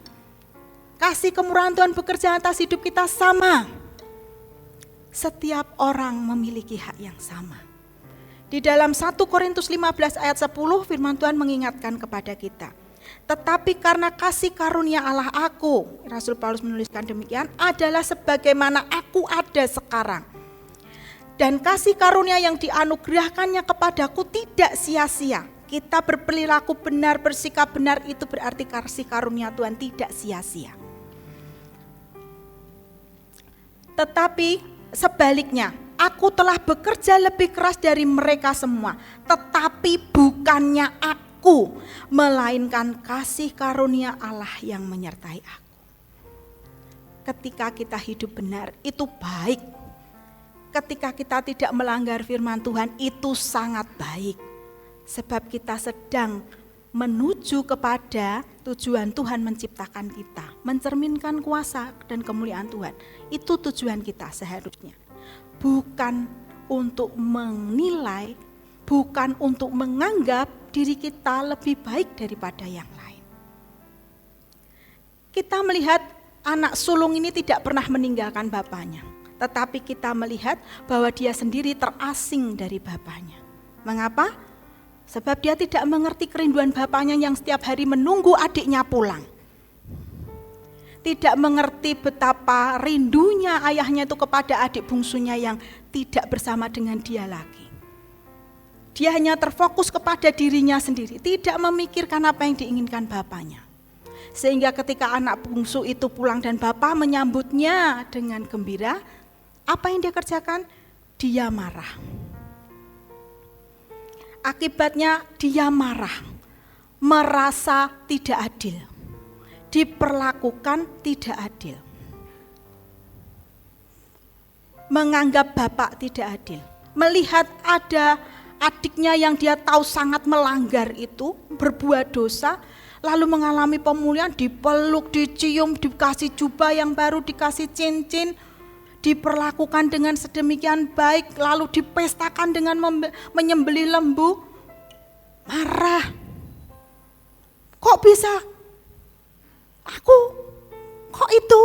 Kasih kemurahan Tuhan bekerja atas hidup kita sama. Setiap orang memiliki hak yang sama. Di dalam 1 Korintus 15 ayat 10 firman Tuhan mengingatkan kepada kita. Tetapi karena kasih karunia Allah aku, Rasul Paulus menuliskan demikian, adalah sebagaimana aku ada sekarang. Dan kasih karunia yang dianugerahkannya kepadaku tidak sia-sia. Kita berperilaku benar, bersikap benar, itu berarti kasih karunia Tuhan tidak sia-sia. Tetapi sebaliknya, aku telah bekerja lebih keras dari mereka semua, tetapi bukannya aku, melainkan kasih karunia Allah yang menyertai aku. Ketika kita hidup benar, itu baik. Ketika kita tidak melanggar firman Tuhan, itu sangat baik. Sebab kita sedang menuju kepada tujuan Tuhan menciptakan kita, mencerminkan kuasa dan kemuliaan Tuhan. Itu tujuan kita seharusnya. Bukan untuk menilai, bukan untuk menganggap diri kita lebih baik daripada yang lain. Kita melihat anak sulung ini tidak pernah meninggalkan bapaknya, tetapi kita melihat bahwa dia sendiri terasing dari bapaknya. Mengapa? Sebab dia tidak mengerti kerinduan bapaknya yang setiap hari menunggu adiknya pulang. Tidak mengerti betapa rindunya ayahnya itu kepada adik bungsunya yang tidak bersama dengan dia lagi. Dia hanya terfokus kepada dirinya sendiri, tidak memikirkan apa yang diinginkan bapaknya. Sehingga ketika anak bungsu itu pulang dan bapak menyambutnya dengan gembira, apa yang dia kerjakan? Dia marah. Akibatnya dia marah, merasa tidak adil, diperlakukan tidak adil, menganggap bapak tidak adil, melihat ada adiknya yang dia tahu sangat melanggar itu, berbuat dosa, lalu mengalami pemulihan, dipeluk, dicium, dikasih jubah yang baru, dikasih cincin, diperlakukan dengan sedemikian baik, lalu dipestakan dengan menyembelih lembu. Marah. Kok bisa? Aku? Kok itu?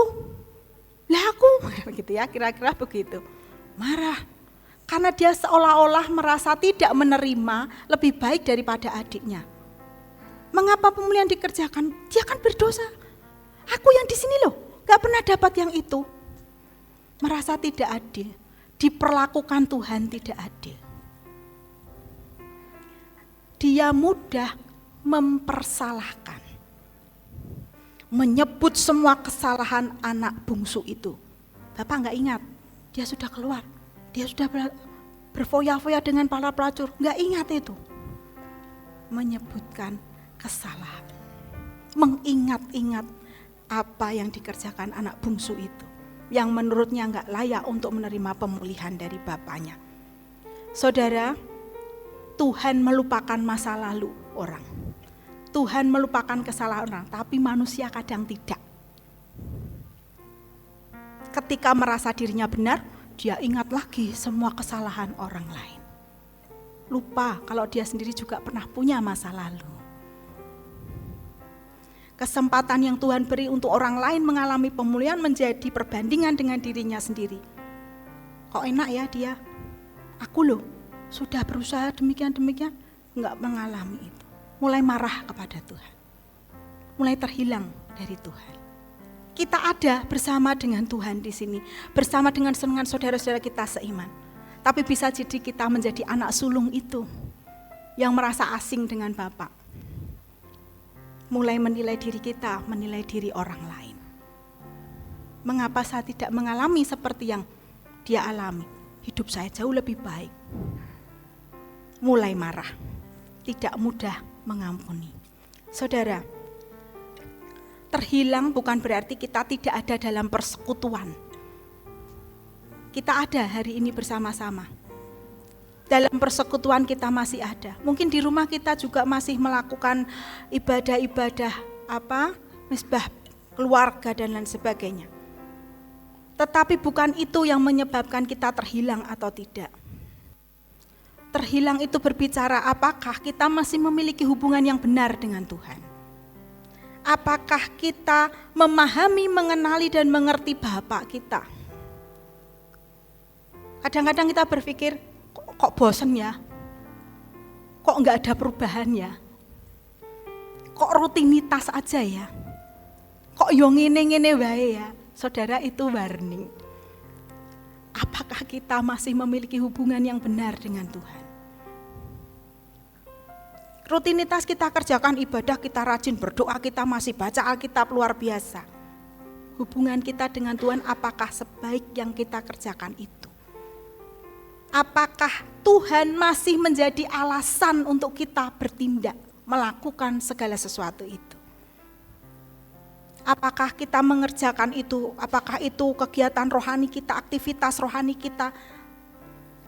Lah aku? Begitu ya, kira-kira begitu. Marah. Karena dia seolah-olah merasa tidak menerima lebih baik daripada adiknya. Mengapa pemulihan dikerjakan? Dia kan berdosa. Aku yang di sini loh, gak pernah dapat yang itu. Merasa tidak adil, diperlakukan Tuhan tidak adil. Dia mudah mempersalahkan, menyebut semua kesalahan anak bungsu itu. Bapak gak ingat, dia sudah keluar, dia sudah berfoya-foya dengan para pelacur, gak ingat itu. Menyebutkan kesalahan, mengingat-ingat apa yang dikerjakan anak bungsu itu, yang menurutnya enggak layak untuk menerima pemulihan dari bapaknya. Saudara, Tuhan melupakan masa lalu orang. Tuhan melupakan kesalahan orang, tapi manusia kadang tidak. Ketika merasa dirinya benar, dia ingat lagi semua kesalahan orang lain. Lupa kalau dia sendiri juga pernah punya masa lalu. Kesempatan yang Tuhan beri untuk orang lain mengalami pemulihan menjadi perbandingan dengan dirinya sendiri. Kok enak ya dia? Aku loh, sudah berusaha demikian-demikian, enggak mengalami itu. Mulai marah kepada Tuhan. Mulai terhilang dari Tuhan. Kita ada bersama dengan Tuhan di sini, bersama dengan saudara-saudara kita seiman. Tapi bisa jadi kita menjadi anak sulung itu yang merasa asing dengan Bapak. Mulai menilai diri kita, menilai diri orang lain. Mengapa saya tidak mengalami seperti yang dia alami? Hidup saya jauh lebih baik. Mulai marah, tidak mudah mengampuni. Saudara, terhilang bukan berarti kita tidak ada dalam persekutuan. Kita ada hari ini bersama-sama. Dalam persekutuan kita masih ada. Mungkin di rumah kita juga masih melakukan ibadah-ibadah misbah keluarga dan lain sebagainya. Tetapi bukan itu yang menyebabkan kita terhilang atau tidak. Terhilang itu berbicara apakah kita masih memiliki hubungan yang benar dengan Tuhan. Apakah kita memahami, mengenali dan mengerti Bapa kita. Kadang-kadang kita berpikir, kok bosen ya? Kok enggak ada perubahan ya? Kok rutinitas aja ya? Kok yo ngene-ngene wae ya? Saudara, itu warning. Apakah kita masih memiliki hubungan yang benar dengan Tuhan? Rutinitas kita kerjakan ibadah, kita rajin berdoa, kita masih baca Alkitab luar biasa. Hubungan kita dengan Tuhan apakah sebaik yang kita kerjakan itu? Apakah Tuhan masih menjadi alasan untuk kita bertindak, melakukan segala sesuatu itu? Apakah kita mengerjakan itu? Apakah itu kegiatan rohani kita, aktivitas rohani kita?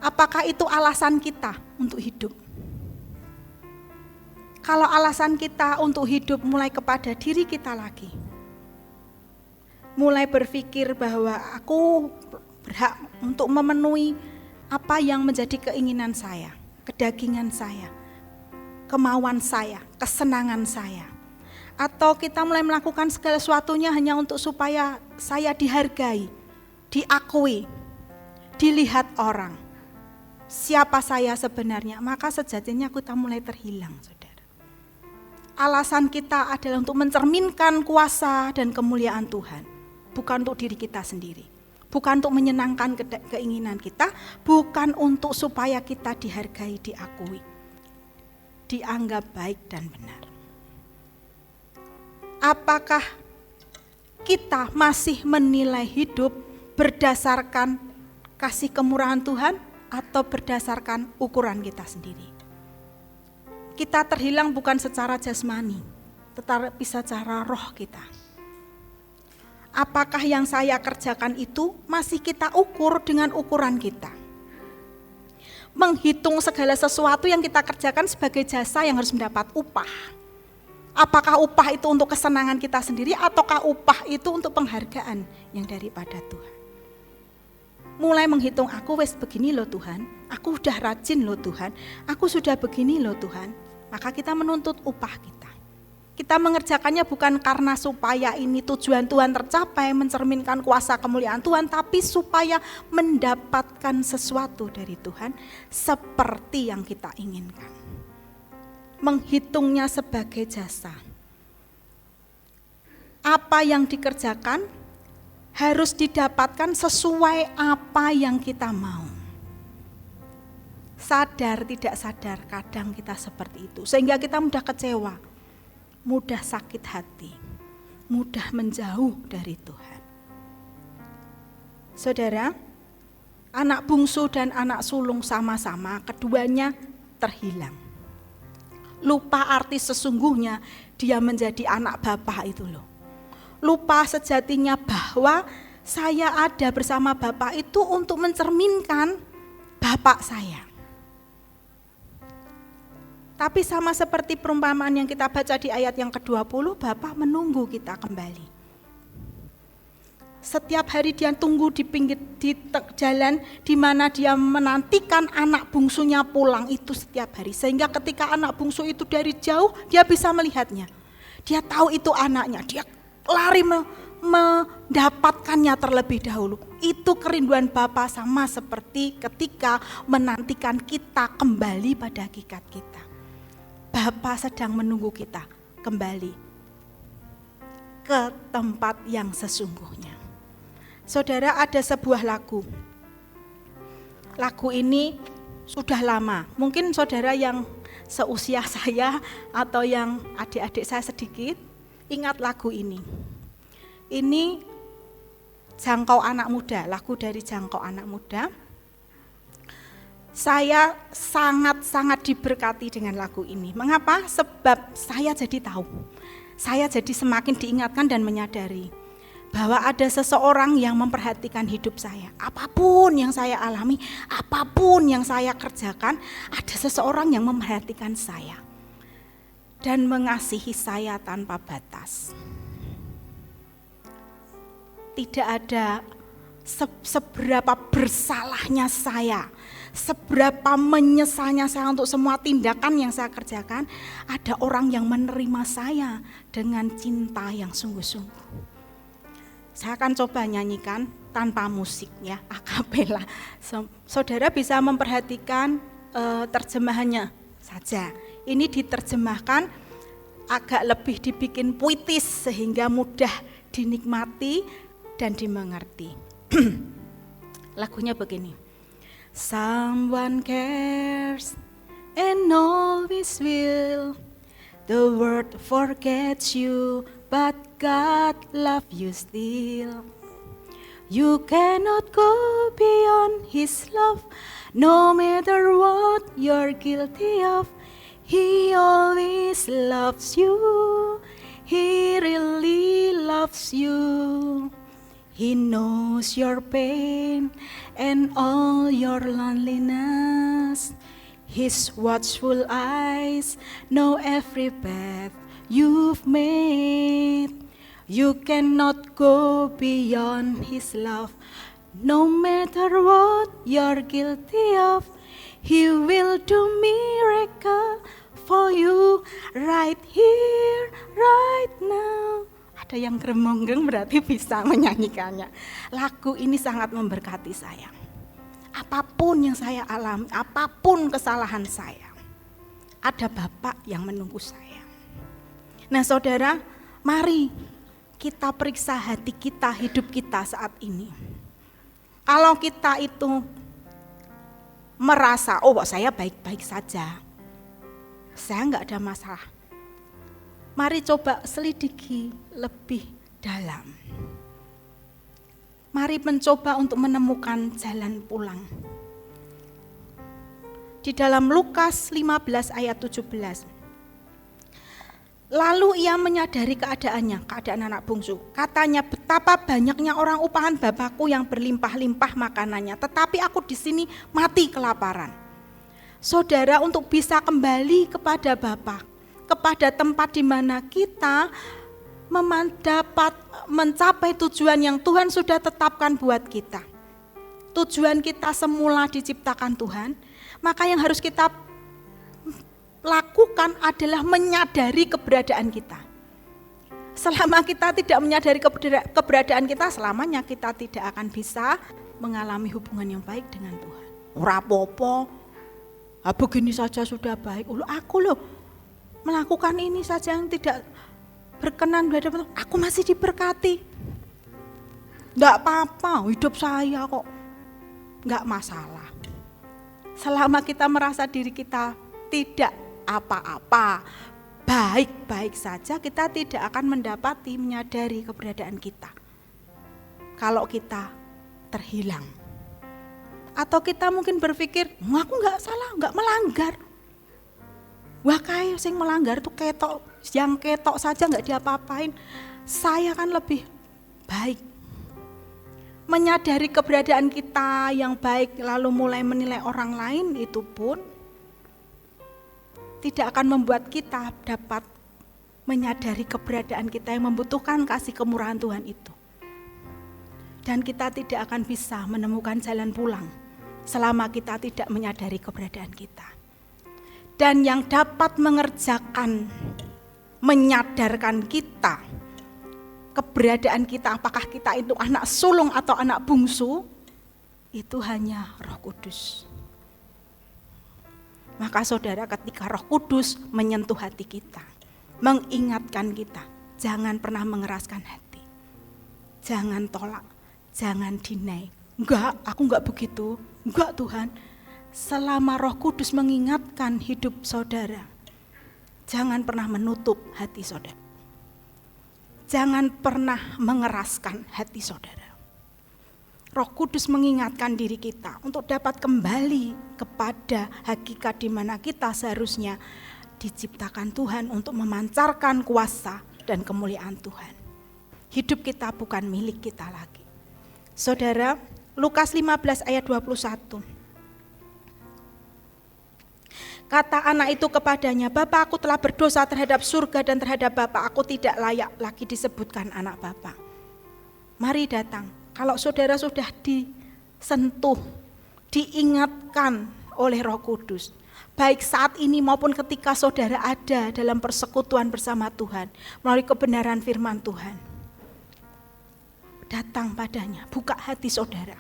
Apakah itu alasan kita untuk hidup? Kalau alasan kita untuk hidup mulai kepada diri kita lagi, mulai berpikir bahwa aku berhak untuk memenuhi apa yang menjadi keinginan saya, kedagingan saya, kemauan saya, kesenangan saya. Atau kita mulai melakukan segala sesuatunya hanya untuk supaya saya dihargai, diakui, dilihat orang. Siapa saya sebenarnya, maka sejatinya kita mulai terhilang, saudara. Alasan kita adalah untuk mencerminkan kuasa dan kemuliaan Tuhan, bukan untuk diri kita sendiri. Bukan untuk menyenangkan keinginan kita, bukan untuk supaya kita dihargai, diakui, dianggap baik dan benar. Apakah kita masih menilai hidup berdasarkan kasih kemurahan Tuhan atau berdasarkan ukuran kita sendiri? Kita terhilang bukan secara jasmani, tetapi secara roh kita. Apakah yang saya kerjakan itu masih kita ukur dengan ukuran kita? Menghitung segala sesuatu yang kita kerjakan sebagai jasa yang harus mendapat upah. Apakah upah itu untuk kesenangan kita sendiri ataukah upah itu untuk penghargaan yang daripada Tuhan? Mulai menghitung, aku wes begini loh Tuhan, aku udah rajin loh Tuhan, aku sudah begini loh Tuhan. Maka kita menuntut upah kita. Kita mengerjakannya bukan karena supaya ini tujuan Tuhan tercapai, mencerminkan kuasa kemuliaan Tuhan, tapi supaya mendapatkan sesuatu dari Tuhan seperti yang kita inginkan. Menghitungnya sebagai jasa. Apa yang dikerjakan harus didapatkan sesuai apa yang kita mau. Sadar tidak sadar kadang kita seperti itu, sehingga kita mudah kecewa, mudah sakit hati, mudah menjauh dari Tuhan. Saudara, anak bungsu dan anak sulung sama-sama, keduanya terhilang. Lupa arti sesungguhnya dia menjadi anak Bapa itu loh. Lupa sejatinya bahwa saya ada bersama Bapa itu untuk mencerminkan Bapa saya. Tapi sama seperti perumpamaan yang kita baca di ayat yang ke-20, Bapa menunggu kita kembali. Setiap hari dia tunggu di pinggir di jalan di mana dia menantikan anak bungsunya pulang itu setiap hari. Sehingga ketika anak bungsu itu dari jauh dia bisa melihatnya. Dia tahu itu anaknya, dia lari mendapatkannya terlebih dahulu. Itu kerinduan Bapa sama seperti ketika menantikan kita kembali pada hakikat kita. Bapa sedang menunggu kita kembali ke tempat yang sesungguhnya. Saudara, ada sebuah lagu. Lagu ini sudah lama. Mungkin saudara yang seusia saya atau yang adik-adik saya sedikit ingat lagu ini. Ini Jangkau Anak Muda, lagu dari Jangkau Anak Muda. Saya sangat-sangat diberkati dengan lagu ini. Mengapa? Sebab saya jadi tahu. Saya jadi semakin diingatkan dan menyadari bahwa ada seseorang yang memperhatikan hidup saya. Apapun yang saya alami, apapun yang saya kerjakan, ada seseorang yang memperhatikan saya dan mengasihi saya tanpa batas. Tidak ada seberapa bersalahnya saya, seberapa menyesalnya saya untuk semua tindakan yang saya kerjakan, ada orang yang menerima saya dengan cinta yang sungguh-sungguh. Saya akan coba nyanyikan tanpa musik ya, a cappella. Saudara bisa memperhatikan terjemahannya saja. Ini diterjemahkan agak lebih dibikin puitis sehingga mudah dinikmati dan dimengerti. Lagunya begini. Someone cares and always will. The world forgets you, but God loves you still. You cannot go beyond His love, no matter what you're guilty of. He always loves you. He really loves you. He knows your pain and all your loneliness. His watchful eyes know every path you've made. You cannot go beyond His love, no matter what you're guilty of. He will do miracle for you right here, right now. Ada yang gremeng-gremeng berarti bisa menyanyikannya. Lagu ini sangat memberkati saya. Apapun yang saya alami, apapun kesalahan saya, ada Bapak yang menunggu saya. Nah saudara, mari kita periksa hati kita, hidup kita saat ini. Kalau kita itu merasa, oh saya baik-baik saja, saya enggak ada masalah. Mari coba selidiki lebih dalam. Mari mencoba untuk menemukan jalan pulang. Di dalam Lukas 15 ayat 17. Lalu ia menyadari keadaan anak bungsu. Katanya, betapa banyaknya orang upahan Bapakku yang berlimpah-limpah makanannya, tetapi aku di sini mati kelaparan. Saudara, untuk bisa kembali kepada Bapa, kepada tempat di mana kita dapat mencapai tujuan yang Tuhan sudah tetapkan buat kita. Tujuan kita semula diciptakan Tuhan, maka yang harus kita lakukan adalah menyadari keberadaan kita. Selama kita tidak menyadari keberadaan kita, selamanya kita tidak akan bisa mengalami hubungan yang baik dengan Tuhan. Ora apa-apa, begini saja sudah baik. Aku loh melakukan ini saja yang tidak berkenan di hadapan Tuhan, aku masih diberkati. Enggak apa-apa, hidup saya kok enggak masalah. Selama kita merasa diri kita tidak apa-apa, baik-baik saja, kita tidak akan menyadari keberadaan kita. Kalau kita terhilang. Atau kita mungkin berpikir, aku enggak salah, enggak melanggar. Wah kayak sing melanggar itu ketok, yang ketok saja enggak diapa-apain. Saya kan lebih baik. Menyadari keberadaan kita yang baik lalu mulai menilai orang lain, itu pun tidak akan membuat kita dapat menyadari keberadaan kita yang membutuhkan kasih kemurahan Tuhan itu. Dan kita tidak akan bisa menemukan jalan pulang selama kita tidak menyadari keberadaan kita. Dan yang dapat menyadarkan kita keberadaan kita, apakah kita itu anak sulung atau anak bungsu, itu hanya Roh Kudus. Maka saudara, ketika Roh Kudus menyentuh hati kita, mengingatkan kita, jangan pernah mengeraskan hati. Jangan tolak, jangan deny. Enggak, aku enggak begitu. Enggak Tuhan. Selama Roh Kudus mengingatkan hidup saudara, jangan pernah menutup hati saudara. Jangan pernah mengeraskan hati saudara. Roh Kudus mengingatkan diri kita untuk dapat kembali kepada hakikat di mana kita seharusnya diciptakan Tuhan untuk memancarkan kuasa dan kemuliaan Tuhan. Hidup kita bukan milik kita lagi. Saudara, Lukas 15 ayat 21. Kata anak itu kepadanya, Bapa, aku telah berdosa terhadap surga dan terhadap Bapa, aku tidak layak lagi disebutkan anak Bapa. Mari datang. Kalau saudara sudah disentuh, diingatkan oleh Roh Kudus, baik saat ini maupun ketika saudara ada dalam persekutuan bersama Tuhan, melalui kebenaran firman Tuhan, datang padanya, buka hati saudara.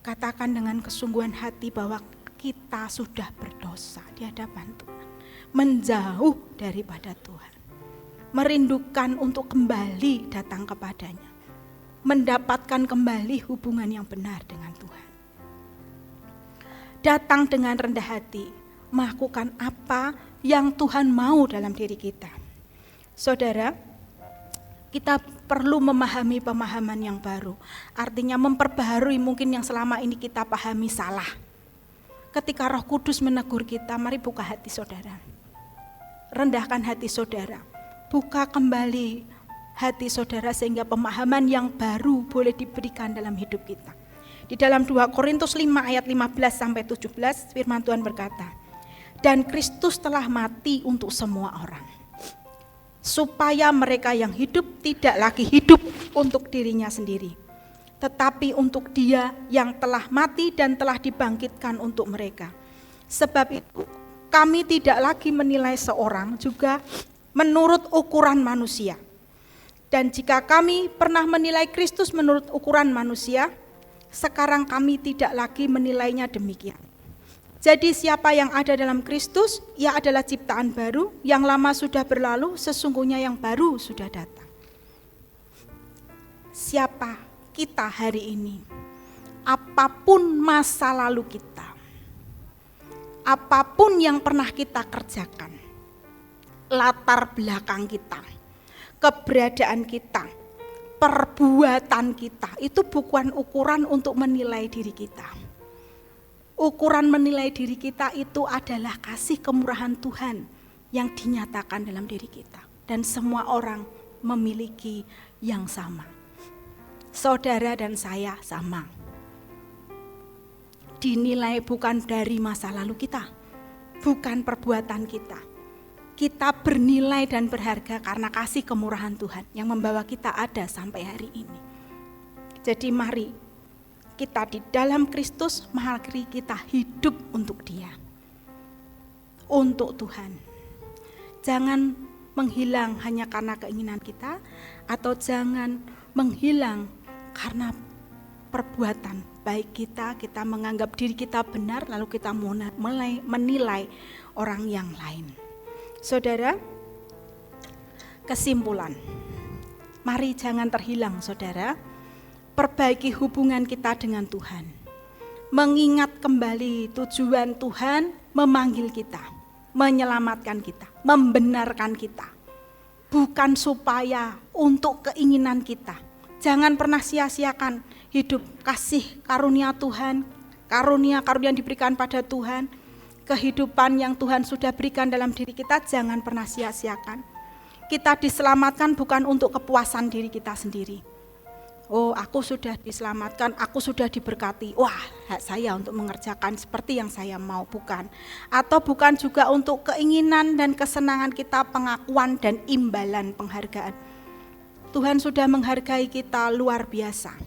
Katakan dengan kesungguhan hati bahwa kita sudah berdosa di hadapan Tuhan, menjauh daripada Tuhan. Merindukan untuk kembali datang kepadanya, mendapatkan kembali hubungan yang benar dengan Tuhan. Datang dengan rendah hati, melakukan apa yang Tuhan mau dalam diri kita. Saudara, Kita perlu memahami pemahaman yang baru. Artinya memperbaharui mungkin yang selama ini kita pahami salah. Ketika Roh Kudus menegur kita, mari buka hati saudara. Rendahkan hati saudara. Buka kembali hati saudara sehingga pemahaman yang baru boleh diberikan dalam hidup kita. Di dalam 2 Korintus 5 ayat 15 sampai 17 firman Tuhan berkata, "Dan Kristus telah mati untuk semua orang, supaya mereka yang hidup tidak lagi hidup untuk dirinya sendiri, tetapi untuk Dia yang telah mati dan telah dibangkitkan untuk mereka. Sebab itu kami tidak lagi menilai seorang juga menurut ukuran manusia. Dan jika kami pernah menilai Kristus menurut ukuran manusia, sekarang kami tidak lagi menilainya demikian. Jadi siapa yang ada dalam Kristus, ia adalah ciptaan baru, yang lama sudah berlalu, sesungguhnya yang baru sudah datang." Siapa kita hari ini? Apapun masa lalu kita, apapun yang pernah kita kerjakan, latar belakang kita, keberadaan kita, perbuatan kita, itu bukan ukuran untuk menilai diri kita. Ukuran menilai diri kita itu adalah kasih kemurahan Tuhan yang dinyatakan dalam diri kita. Dan semua orang memiliki yang sama. Saudara dan saya sama. Dinilai bukan dari masa lalu kita, bukan perbuatan kita. Kita bernilai dan berharga karena kasih kemurahan Tuhan yang membawa kita ada sampai hari ini. Jadi mari kita di dalam Kristus, mari kita hidup untuk Dia, untuk Tuhan. Jangan menghilang hanya karena keinginan kita, atau jangan menghilang karena perbuatan baik kita menganggap diri kita benar, lalu kita mulai menilai orang yang lain. Saudara, kesimpulan, mari jangan terhilang saudara, perbaiki hubungan kita dengan Tuhan. Mengingat kembali tujuan Tuhan memanggil kita, menyelamatkan kita, membenarkan kita. Bukan supaya untuk keinginan kita. Jangan pernah sia-siakan hidup kasih karunia Tuhan, karunia yang diberikan pada Tuhan. Kehidupan yang Tuhan sudah berikan dalam diri kita, jangan pernah sia-siakan. Kita diselamatkan bukan untuk kepuasan diri kita sendiri. Oh, aku sudah diselamatkan, aku sudah diberkati. Wah, hak saya untuk mengerjakan seperti yang saya mau, bukan. Atau bukan juga untuk keinginan dan kesenangan kita, pengakuan dan imbalan penghargaan. Tuhan sudah menghargai kita luar biasa.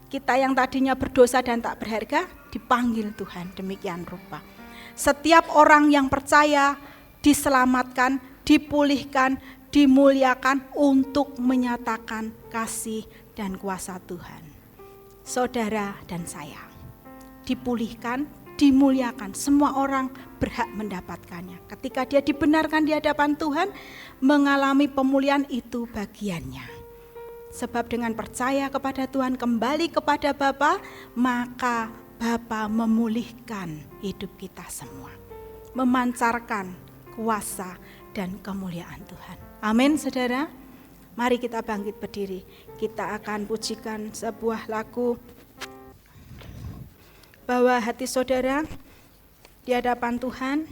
Kita yang tadinya berdosa dan tak berharga, dipanggil Tuhan demikian rupa. Setiap orang yang percaya diselamatkan, dipulihkan, dimuliakan untuk menyatakan kasih dan kuasa Tuhan. Saudara dan saya dipulihkan, dimuliakan, semua orang berhak mendapatkannya. Ketika dia dibenarkan di hadapan Tuhan, mengalami pemulihan, itu bagiannya. Sebab dengan percaya kepada Tuhan, kembali kepada Bapa, maka Bapa memulihkan hidup kita semua, memancarkan kuasa dan kemuliaan Tuhan. Amin saudara. Mari kita bangkit berdiri. Kita akan pujikan sebuah lagu. Bawa hati saudara di hadapan Tuhan.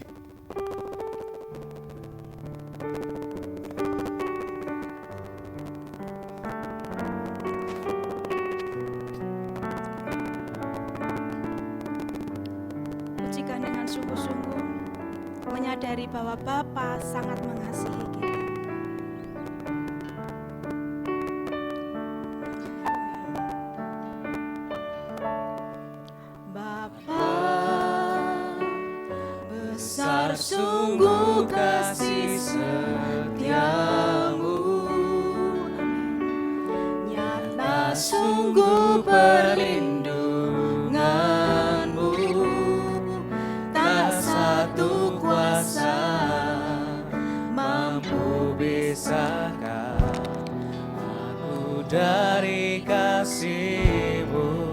Pujikan dengan sungguh-sungguh, menyadari bahwa Bapa sangat mengasihi kita. Besar sungguh kasih setiamu, nyata sungguh perlindunganmu, tak satu kuasa mampu pisahkan aku dari kasih-Mu.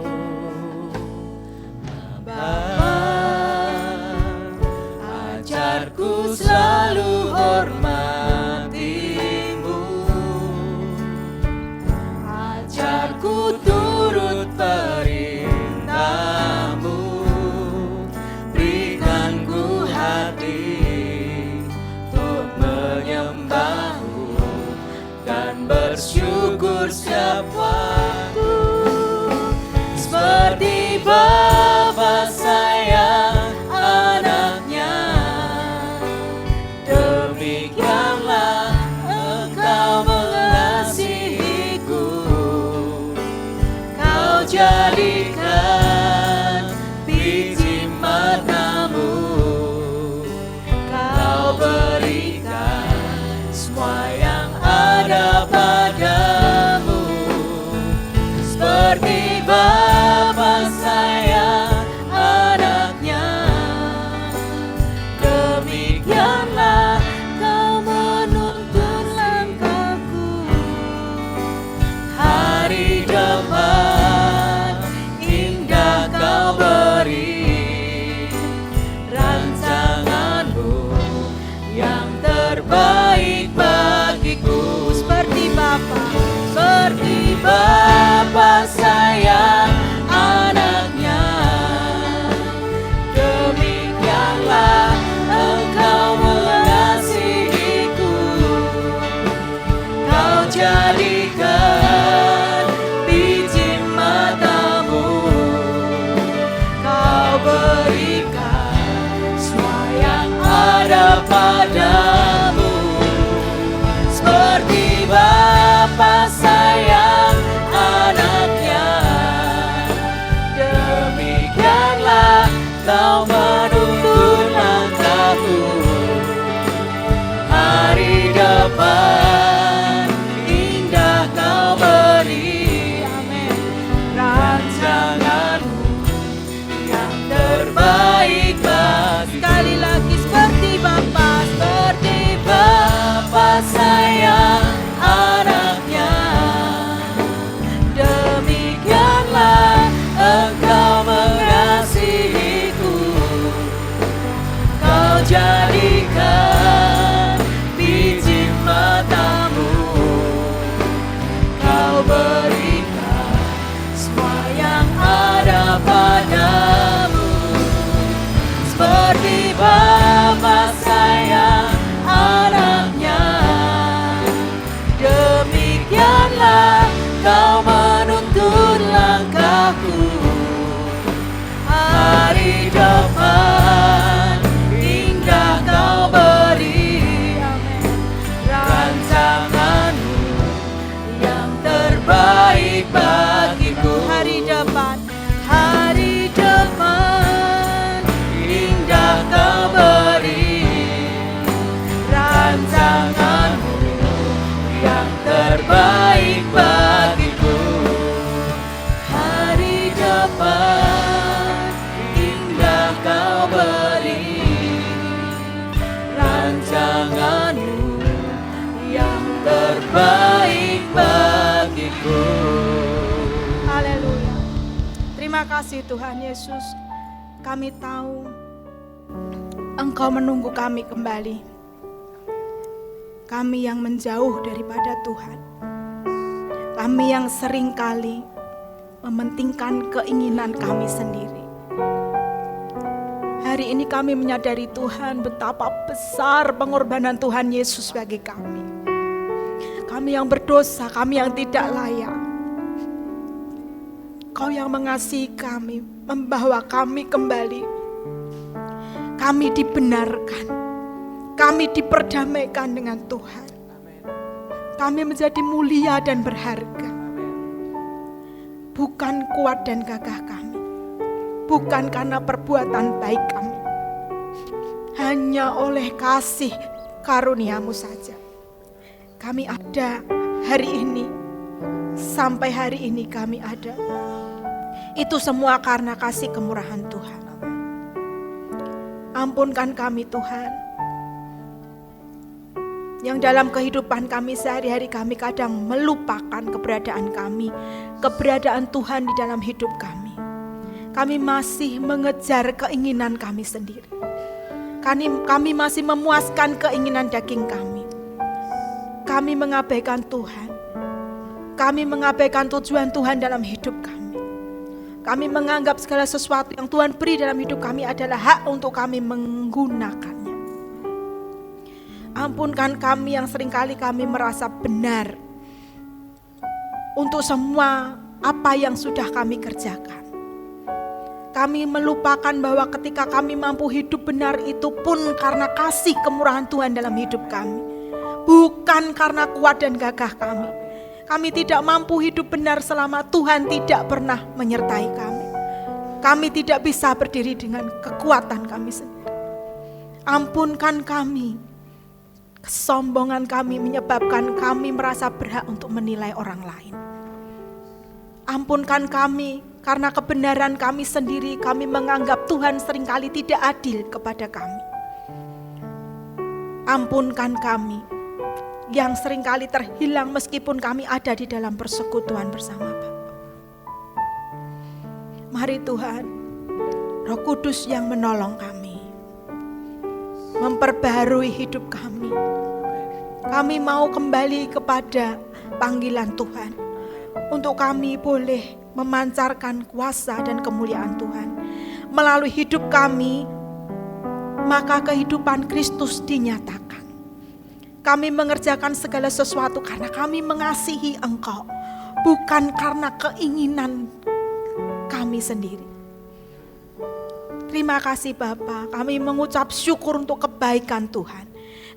Ajarku selalu hormati-Mu, terbaik bagiku. Seperti Bapa, Seperti Bapa sayang anaknya, demikianlah Engkau mengasihiku. Kau jadikan biji matamu, Kau berikan semua yang ada padamu. Seperti Bapa sayang anaknya, demikianlah Kau menuntun langkahku. Hari depan indah Kau beri, amin. Rancanganmu yang terbaik bagi. sekali lagi seperti Bapa, Seperti Bapa sayang anaknya, demikianlah Engkau mengasihiku. Kau jadikan biji matamu, Kau berikan semua yang ada padamu. Seperti Bapa sayang anaknya, demikianlah Kau menuntun langkahku. Hari depan indah Kau beri, amin. Rancanganmu yang terbaik bagiku. hari depan, Indah Kau beri, rancanganmu yang terbaik bagiku. Hari depan indah Kau beri, rancanganmu yang terbaik bagiku. haleluya. Terima kasih Tuhan Yesus. Kami tahu Engkau menunggu kami kembali. Kami yang menjauh daripada Tuhan. Kami yang seringkali mementingkan keinginan kami sendiri. Hari ini kami menyadari Tuhan betapa besar pengorbanan Tuhan Yesus bagi kami. Kami yang berdosa, kami yang tidak layak. Kau yang mengasihi kami, membawa kami kembali. Kami dibenarkan, kami diperdamaikan dengan Tuhan. Kami menjadi mulia dan berharga. Bukan kuat dan gagah kami, bukan karena perbuatan baik kami, hanya oleh kasih karunia-Mu saja. Kami ada hari ini, sampai hari ini kami ada. Itu semua karena kasih kemurahan Tuhan. Ampunkan kami Tuhan, yang dalam kehidupan kami sehari-hari kami kadang melupakan keberadaan kami, keberadaan Tuhan di dalam hidup kami. Kami masih mengejar keinginan kami sendiri. Kami masih memuaskan keinginan daging kami. Kami mengabaikan Tuhan. Kami mengabaikan tujuan Tuhan dalam hidup kami. Kami menganggap segala sesuatu yang Tuhan beri dalam hidup kami adalah hak untuk kami menggunakannya. Ampunkan kami yang seringkali kami merasa benar untuk semua apa yang sudah kami kerjakan. Kami melupakan bahwa ketika kami mampu hidup benar itu pun karena kasih kemurahan Tuhan dalam hidup kami. Bukan karena kuat dan gagah kami. Kami tidak mampu hidup benar selama Tuhan tidak pernah menyertai kami. Kami tidak bisa berdiri dengan kekuatan kami sendiri. Ampunkan kami. Kesombongan kami menyebabkan kami merasa berhak untuk menilai orang lain. Ampunkan kami karena kebenaran kami sendiri, kami menganggap Tuhan seringkali tidak adil kepada kami. Ampunkan kami yang seringkali terhilang meskipun kami ada di dalam persekutuan bersama Bapa. Mari Tuhan, Roh Kudus yang menolong kami. memperbaharui hidup kami. Kami mau kembali kepada panggilan Tuhan, untuk kami boleh memancarkan kuasa dan kemuliaan Tuhan. Melalui hidup kami, maka kehidupan Kristus dinyatakan. Kami mengerjakan segala sesuatu karena kami mengasihi Engkau, bukan karena keinginan kami sendiri. Terima kasih Bapa, kami mengucap syukur untuk kebaikan Tuhan.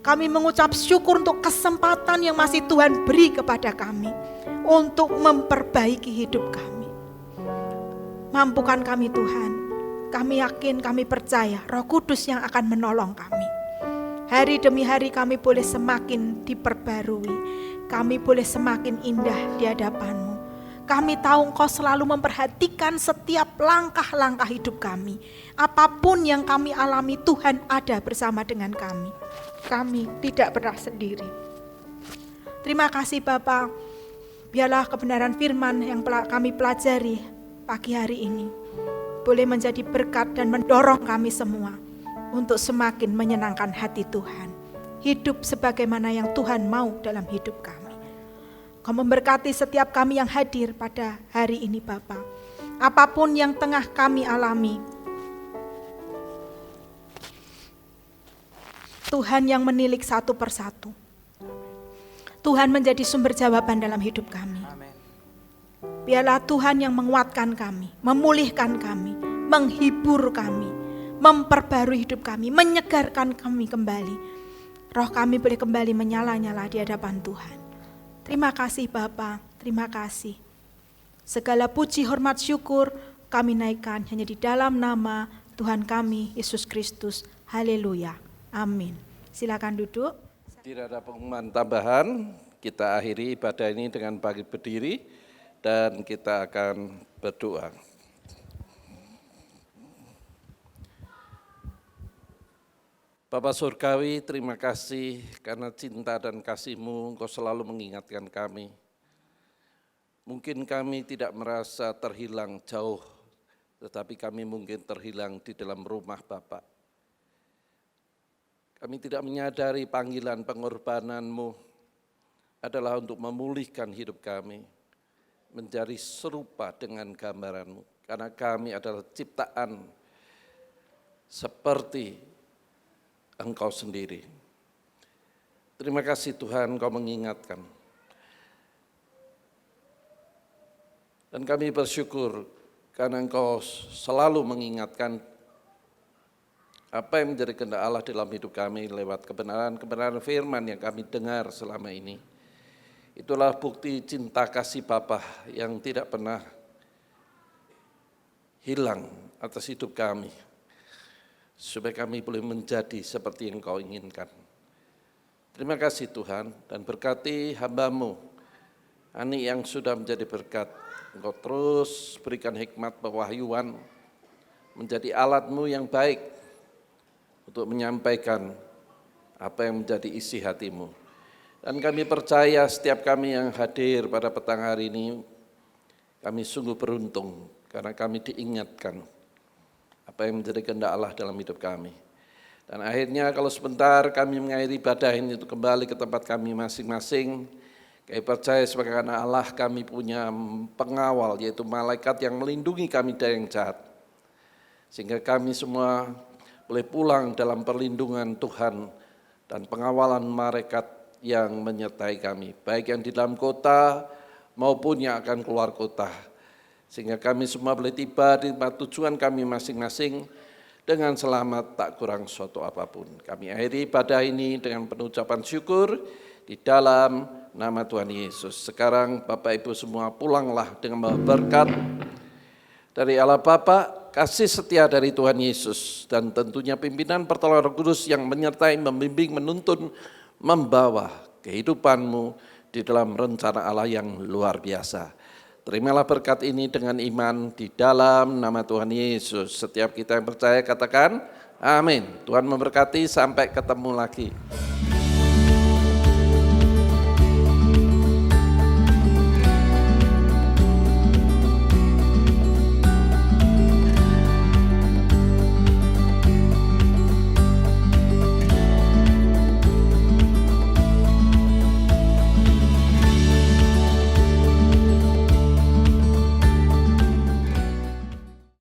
Kami mengucap syukur untuk kesempatan yang masih Tuhan beri kepada kami untuk memperbaiki hidup kami. Mampukan kami Tuhan, kami yakin, kami percaya Roh Kudus yang akan menolong kami. Hari demi hari kami boleh semakin diperbarui, kami boleh semakin indah di hadapan-Mu. Kami tahu Engkau selalu memperhatikan setiap langkah-langkah hidup kami. Apapun yang kami alami, Tuhan ada bersama dengan kami. Kami tidak pernah sendiri. Terima kasih Bapa. Biarlah kebenaran firman yang kami pelajari pagi hari ini boleh menjadi berkat dan mendorong kami semua untuk semakin menyenangkan hati Tuhan. Hidup sebagaimana yang Tuhan mau dalam hidup kami. Kau memberkati setiap kami yang hadir pada hari ini Bapa. Apapun yang tengah kami alami, Tuhan yang menilik satu persatu. Tuhan menjadi sumber jawaban dalam hidup kami. Biarlah Tuhan yang menguatkan kami, memulihkan kami, menghibur kami, memperbarui hidup kami, menyegarkan kami kembali. Roh kami boleh kembali menyala-nyala di hadapan Tuhan. Terima kasih Bapa, terima kasih. Segala puji, hormat, syukur kami naikkan hanya di dalam nama Tuhan kami, Yesus Kristus. Haleluya. Amin. Silakan duduk. Tidak ada pengumuman tambahan, kita akhiri ibadah ini dengan bangkit berdiri dan kita akan berdoa. Bapa Surgawi, terima kasih karena cinta dan kasih-Mu Engkau selalu mengingatkan kami. Mungkin kami tidak merasa terhilang jauh, tetapi kami mungkin terhilang di dalam rumah Bapa. Kami tidak menyadari panggilan pengorbanan-Mu adalah untuk memulihkan hidup kami, menjadi serupa dengan gambaran-Mu. Karena kami adalah ciptaan seperti Engkau sendiri. Terima kasih Tuhan, Engkau mengingatkan. Dan kami bersyukur karena Engkau selalu mengingatkan apa yang menjadi kehendak Allah dalam hidup kami lewat kebenaran-kebenaran firman yang kami dengar selama ini. Itulah bukti cinta kasih Bapa yang tidak pernah hilang atas hidup kami, supaya kami boleh menjadi seperti yang Kau inginkan. Terima kasih Tuhan, dan berkati hamba-Mu, Ani yang sudah menjadi berkat. Engkau terus berikan hikmat pewahyuan, menjadi alat-Mu yang baik, untuk menyampaikan apa yang menjadi isi hati-Mu. Dan kami percaya setiap kami yang hadir pada petang hari ini, kami sungguh beruntung karena kami diingatkan apa yang menjadi kehendak Allah dalam hidup kami. Dan akhirnya kalau sebentar kami mengakhiri ibadah ini untuk kembali ke tempat kami masing-masing, kami percaya sebagai anak Allah kami punya pengawal, yaitu malaikat yang melindungi kami dari yang jahat. Sehingga kami semua boleh pulang dalam perlindungan Tuhan dan pengawalan malaikat yang menyertai kami, baik yang di dalam kota maupun yang akan keluar kota. Sehingga kami semua boleh tiba di tempat tujuan kami masing-masing dengan selamat, tak kurang suatu apapun. Kami akhiri ibadah ini dengan penucapan syukur di dalam nama Tuhan Yesus. Sekarang Bapak Ibu semua pulanglah dengan berkat dari Allah Bapa, kasih setia dari Tuhan Yesus, dan tentunya pimpinan pertolongan Roh Kudus yang menyertai, membimbing, menuntun, membawa kehidupanmu di dalam rencana Allah yang luar biasa. Terimalah berkat ini dengan iman di dalam nama Tuhan Yesus. Setiap kita yang percaya katakan amin. Tuhan memberkati, sampai ketemu lagi.